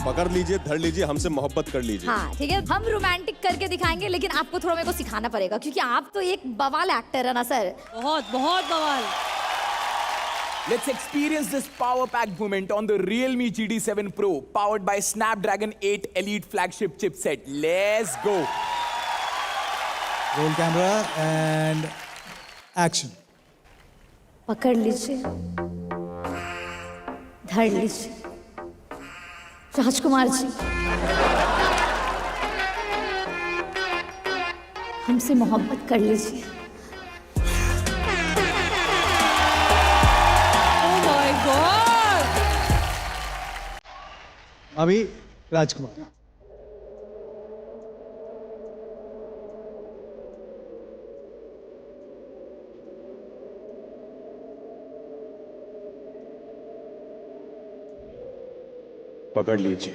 पकड़ लीजिए धर लीजिए हमसे मोहब्बत कर लीजिए। हाँ ठीक है, हम रोमांटिक करके दिखाएंगे, लेकिन आपको थोड़ा मेरे को सिखाना पड़ेगा क्योंकि आप तो एक बवाल एक्टर है ना सर। बहुत बहुत बवाल। Let's experience this power-packed moment on the Realme GT7 Pro, powered by Snapdragon 8 Elite flagship chipset. Let's go. Roll camera and action. पकड़ लीजिए, धर लीजिए, राजकुमार जी, हमसे मोहब्बत कर लीजिए। Oh my God! अभी राजकुमार। पकड़ लीजिए,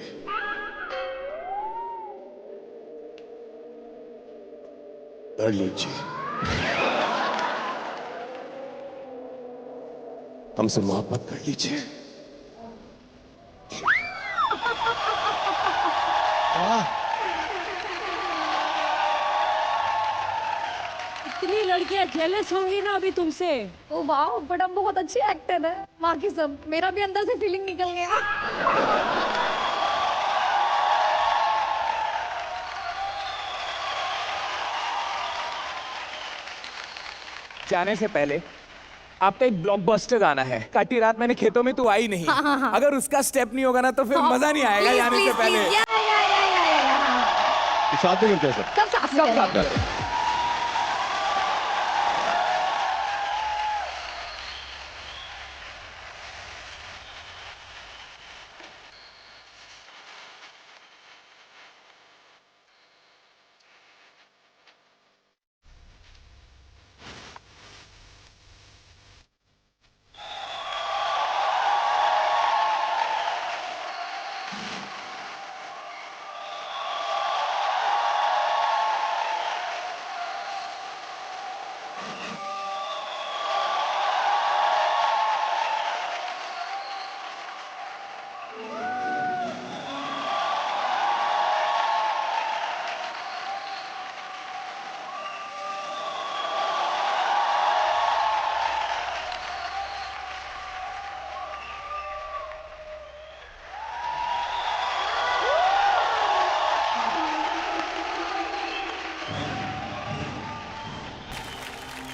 धर लीजिए, हमसे मोहब्बत कर लीजिए। इतनी लड़कियां जेलस होंगी ना अभी तुमसे। ओ वाह, बड़ा बहुत अच्छी एक्टर है। बाकी सब मेरा भी अंदर से फीलिंग निकल गया। जाने से पहले आपका एक ब्लॉकबस्टर गाना है, काटी रात मैंने खेतों में, तू आई नहीं। हाँ। अगर उसका स्टेप नहीं होगा ना तो फिर मजा नहीं आएगा Please, जाने से please, पहले। please, या। साथ में करते हैं सब। सब साथ में सब साथ में।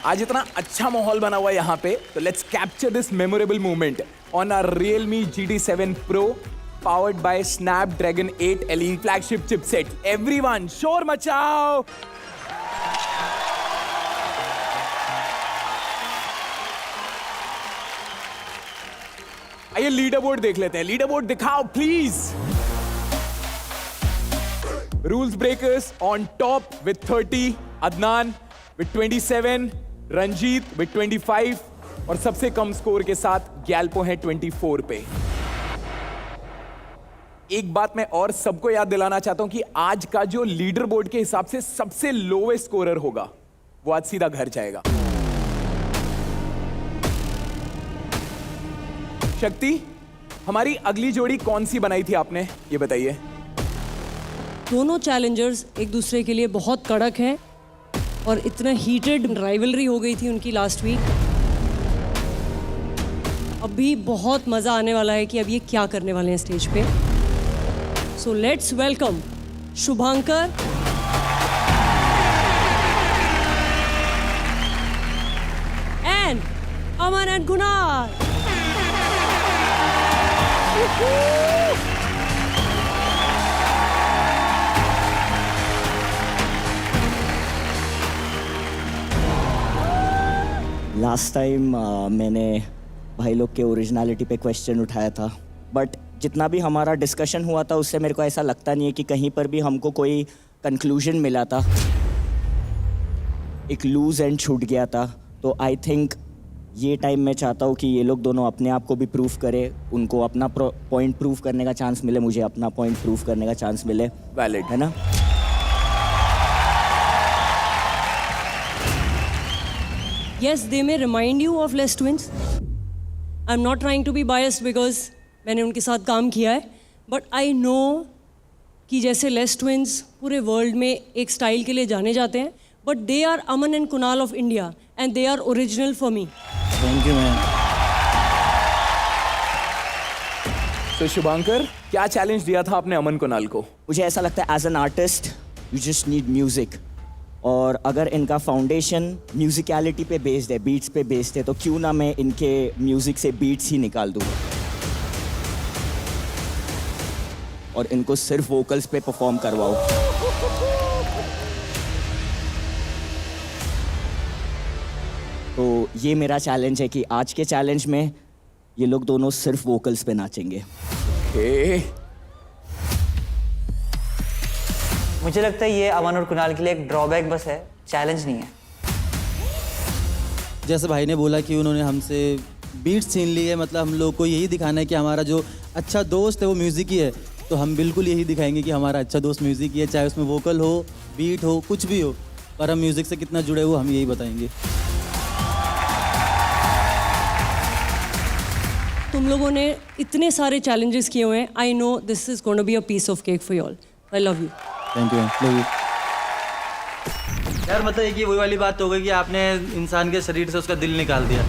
आज इतना अच्छा माहौल बना हुआ है यहाँ पे, तो let's capture this memorable moment on our Realme GT7 Pro powered by Snapdragon 8 Elite flagship chipset. Everyone, शोर मचाओ! आइए लीडर बोर्ड देख लेते हैं। लीडर बोर्ड दिखाओ please. Rules breakers on top with 30, Adnan with 27, Ranjit with 25 और सबसे कम स्कोर के साथ गैल्पो है 24 पे। एक बात मैं और सबको याद दिलाना चाहता हूं कि आज का जो लीडर बोर्ड के हिसाब से सबसे लोवेस्ट स्कोरर होगा वो आज सीधा घर जाएगा। शक्ति, हमारी अगली जोड़ी कौन सी बनाई थी आपने, ये बताइए। दोनों चैलेंजर्स एक दूसरे के लिए बहुत कड़क हैं और इतना हीटेड राइवलरी हो गई थी उनकी लास्ट वीक। अभी बहुत मजा आने वाला है कि अब ये क्या करने वाले हैं स्टेज पे। So let's welcome Shubhankar and Aman and Kunal. Last time मैंने भाई लोग के ओरिजिनलिटी पे क्वेश्चन उठाया था, बट जितना भी हमारा डिस्कशन हुआ था उससे मेरे को ऐसा लगता नहीं है कि कहीं पर भी हमको कोई कंक्लूजन मिला था। एक लूज एंड छूट गया था। तो आई थिंक ये टाइम मैं चाहता हूँ कि ये लोग दोनों अपने आप को भी प्रूव करें, उनको अपना पॉइंट प्रूव करने का चांस मिले, मुझे अपना पॉइंट प्रूव करने का चांस मिले। वैलिड है ना? Yes, they may remind you of Les Twins. I'm not trying to be biased because मैंने उनके साथ काम किया है, but I know कि जैसे Les Twins पूरे वर्ल्ड में एक स्टाइल के लिए जाने जाते हैं, but they are Aman and Kunal of India and they are original for me. Thank you, man. तो शुभांकर, क्या चैलेंज दिया था आपने अमन कुणाल को? मुझे ऐसा लगता है as an artist you just need music और अगर इनका फाउंडेशन म्यूजिकलिटी पे बेस्ड है, बीट्स पे बेस्ड है, तो क्यों ना मैं इनके म्यूज़िक से बीट्स ही निकाल दूँ और इनको सिर्फ वोकल्स पे परफॉर्म करवाओ। तो ये मेरा चैलेंज है कि आज के चैलेंज में ये लोग दोनों सिर्फ वोकल्स पे नाचेंगे। मुझे लगता है ये अमन और कुणाल के लिए एक ड्रॉबैक बस है, चैलेंज नहीं है। जैसे भाई ने बोला कि उन्होंने हमसे बीट्स छीन ली है, मतलब हम लोग को यही दिखाना है कि हमारा जो अच्छा दोस्त है वो म्यूज़िक ही है। तो हम बिल्कुल यही दिखाएंगे कि हमारा अच्छा दोस्त म्यूज़िक ही है, चाहे उसमें वोकल हो, बीट हो, कुछ भी हो, पर हम म्यूज़िक से कितना जुड़े हुए हम यही बताएंगे। तुम लोगों ने इतने सारे चैलेंजेस किए हुए हैं। I know this is going to be a piece of cake for you all. I love you. Thank you, love you. यार मतलब कि वही वाली बात हो गई कि आपने इंसान के शरीर से उसका दिल निकाल दिया।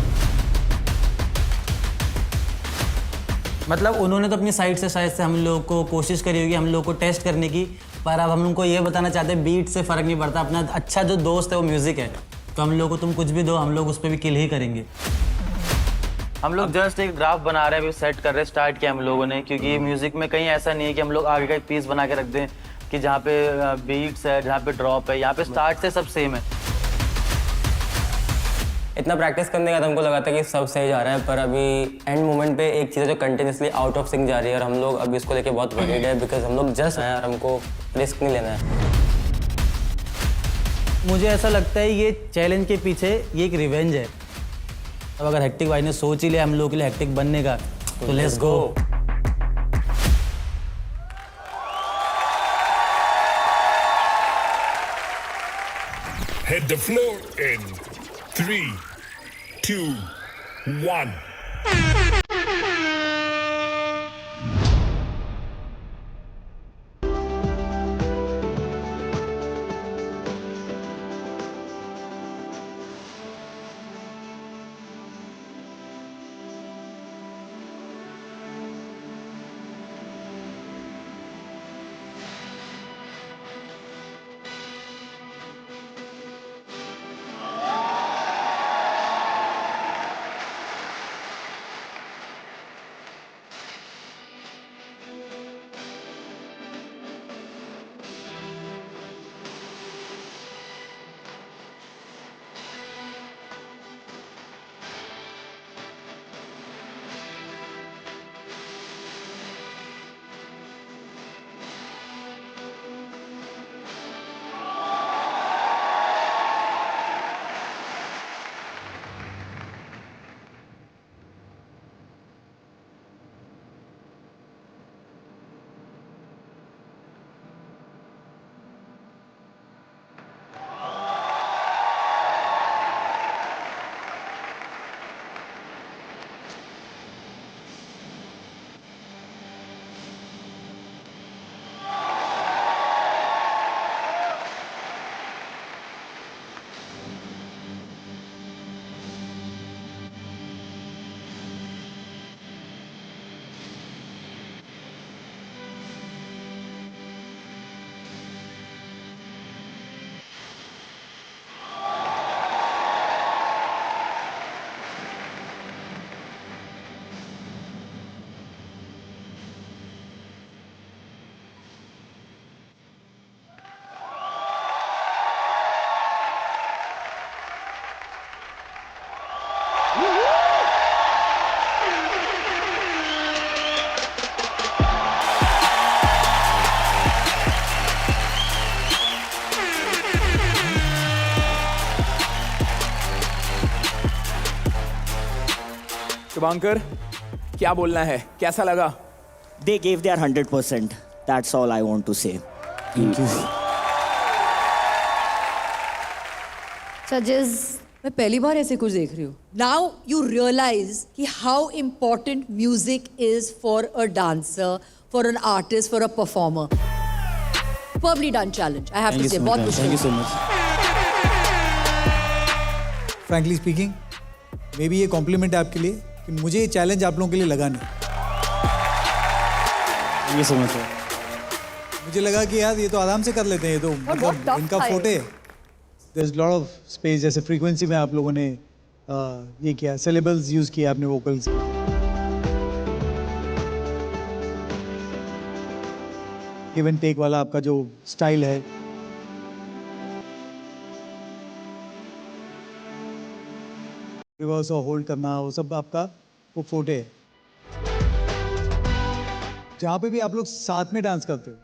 मतलब उन्होंने तो अपनी साइड से शायद से हम लोग को कोशिश करी होगी हम लोग को टेस्ट करने की, पर अब हम उनको ये बताना चाहते हैं बीट से फ़र्क नहीं पड़ता, अपना अच्छा जो दोस्त है वो म्यूज़िक है। तो हम लोग को तुम कुछ भी दो, हम लोग उस पर भी किल ही करेंगे। हम लोग जस्ट एक ग्राफ बना रहे हैं, अभी सेट कर रहे हैं, स्टार्ट किया हम लोगों ने, क्योंकि म्यूज़िक में कहीं ऐसा नहीं है कि हम लोग आगे का एक पीस बना के रख दें कि जहाँ पे बीट्स है, जहाँ पे ड्रॉप है, यहाँ पे स्टार्ट से सब सेम है। इतना प्रैक्टिस करने के बाद हमको लगा था कि सब सही जा रहा है, पर अभी एंड मोमेंट पे एक चीज़ है जो कंटिन्यूसली आउट ऑफ सिंक जा रही है और हम लोग अभी इसको लेके बहुत वरीड है, बिकॉज हम लोग जस्ट आए और हमको रिस्क नहीं लेना है। मुझे ऐसा लगता है ये चैलेंज के पीछे ये एक रिवेंज है। अब अगर हेक्टिक भाई ने सोच ही लिया हम लोग के लिए हेक्टिक बनने का, तो let's go. Hit the floor in 3, 2, 1. Shubhankar, क्या बोलना है, कैसा लगा? They gave their 100%. That's all I want to say. Thank you. Judges, मैं पहली बार ऐसे कुछ देख रही हूँ। Now you realize कि how important music is for a dancer, for an artist, for a performer. Superbly done challenge. I have to say, बहुत मुश्किल। Thank you so much. Frankly speaking, may be ये complement है आपके लिए कि मुझे ये चैलेंज आप लोगों के लिए लगा नहीं। ये समझ मुझे लगा कि यार ये तो आराम से कर लेते हैं, ये तो मतलब इनका फोटे है। There is lot of space, जैसे फ्रीक्वेंसी में आप लोगों ने ये किया, सिलेबल्स यूज़ किया आपने वोकल्स। गिव एंड टेक वाला आपका जो स्टाइल है, रिवर्स और होल्ड करना, वो सब आपका वो फोटे है। जहाँ पे भी आप लोग साथ में डांस करते हो,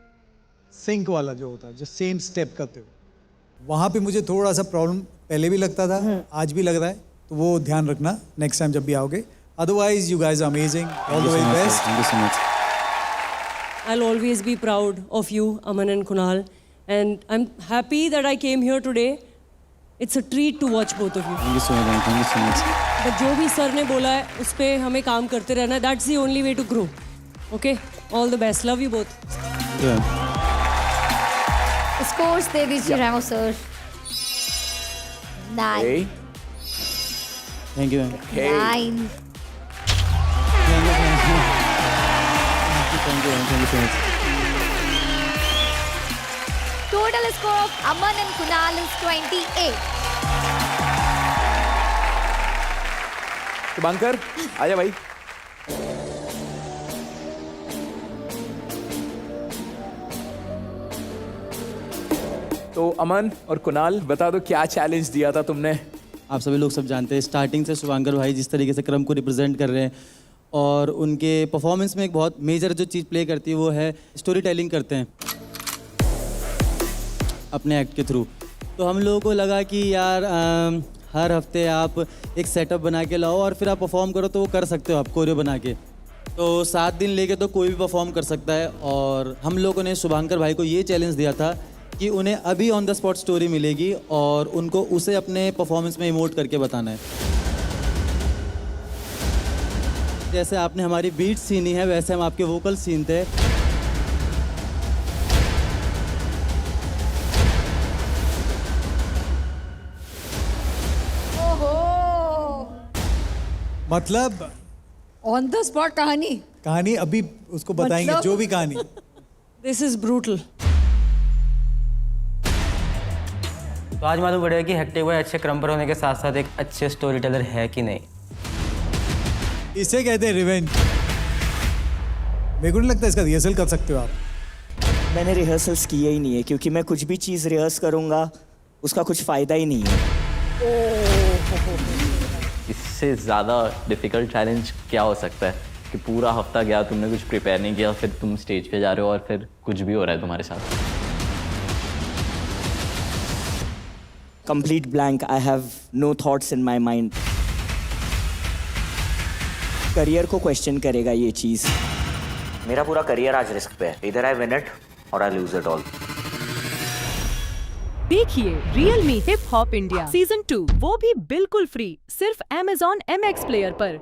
सिंक वाला जो होता है, जो सेम स्टेप करते हो, वहाँ पे मुझे थोड़ा सा प्रॉब्लम पहले भी लगता था, आज भी लग रहा है, तो वो ध्यान रखना नेक्स्ट टाइम जब भी आओगे। Otherwise you guys are amazing, all the very best. Thank you so much. I'll always be proud of you, Aman and Kunal, and I'm happy that I came here today. It's a treat to watch both of you. Thank you so much. Thank you so much. But जो भी sir ने बोला है उस पे हमें काम करते रहना है. That's the only way to grow. Okay? All the best. Love you both. Yeah. Scores दे दीजिए Remo sir. 9 Thank you. 9 Thank you so much. Total score of Aman and Kunal is 28. शुभंकर आजा भाई। तो अमन और कुणाल बता दो क्या चैलेंज दिया था तुमने? आप सभी लोग सब जानते हैं स्टार्टिंग से शुभंकर भाई जिस तरीके से क्रम को रिप्रेजेंट कर रहे हैं और उनके परफॉर्मेंस में एक बहुत मेजर जो चीज़ प्ले करती है वो है स्टोरी टेलिंग करते हैं अपने एक्ट के थ्रू। तो हम लोगों को लगा कि यार हर हफ्ते आप एक सेटअप बना के लाओ और फिर आप परफॉर्म करो तो वो कर सकते हो आप कोरियो बना के। तो 7 दिन लेके तो कोई भी परफॉर्म कर सकता है और हम लोगों ने शुभंकर भाई को ये चैलेंज दिया था कि उन्हें अभी ऑन द स्पॉट स्टोरी मिलेगी और उनको उसे अपने परफॉर्मेंस में इमोट करके बताना है। जैसे आपने हमारी बीट सीनी है वैसे हम आपके वोकल सीनते हैं। मतलब ऑन द स्पॉट कहानी अभी उसको बताएंगे मतलब? जो भी कहानी। This is brutal. तो आज मालूम पड़ेगा कि हेक्टिक भाई अच्छे क्रम पर होने के साथ साथ एक अच्छे स्टोरी टेलर है कि नहीं। इसे कहते हैं रिवेंज। मेरे को नहीं लगता इसका रिहर्सल कर सकते हो आप। मैंने रिहर्सल्स किए ही नहीं है क्योंकि मैं कुछ भी चीज़ रिहर्स करूँगा उसका कुछ फ़ायदा ही नहीं है। इससे ज़्यादा डिफ़िकल्ट चैलेंज क्या हो सकता है कि पूरा हफ्ता गया तुमने कुछ प्रिपेयर नहीं किया फिर तुम स्टेज पे जा रहे हो और फिर कुछ भी हो रहा है तुम्हारे साथ। Complete blank. I have no thoughts in my mind. Career को क्वेश्चन करेगा ये चीज़। मेरा पूरा करियर आज रिस्क पे है। इधर आई विन इट और आई लूज इट ऑल। देखिए real me hip hop India season 2 वो भी बिल्कुल फ्री सिर्फ Amazon MX प्लेयर पर।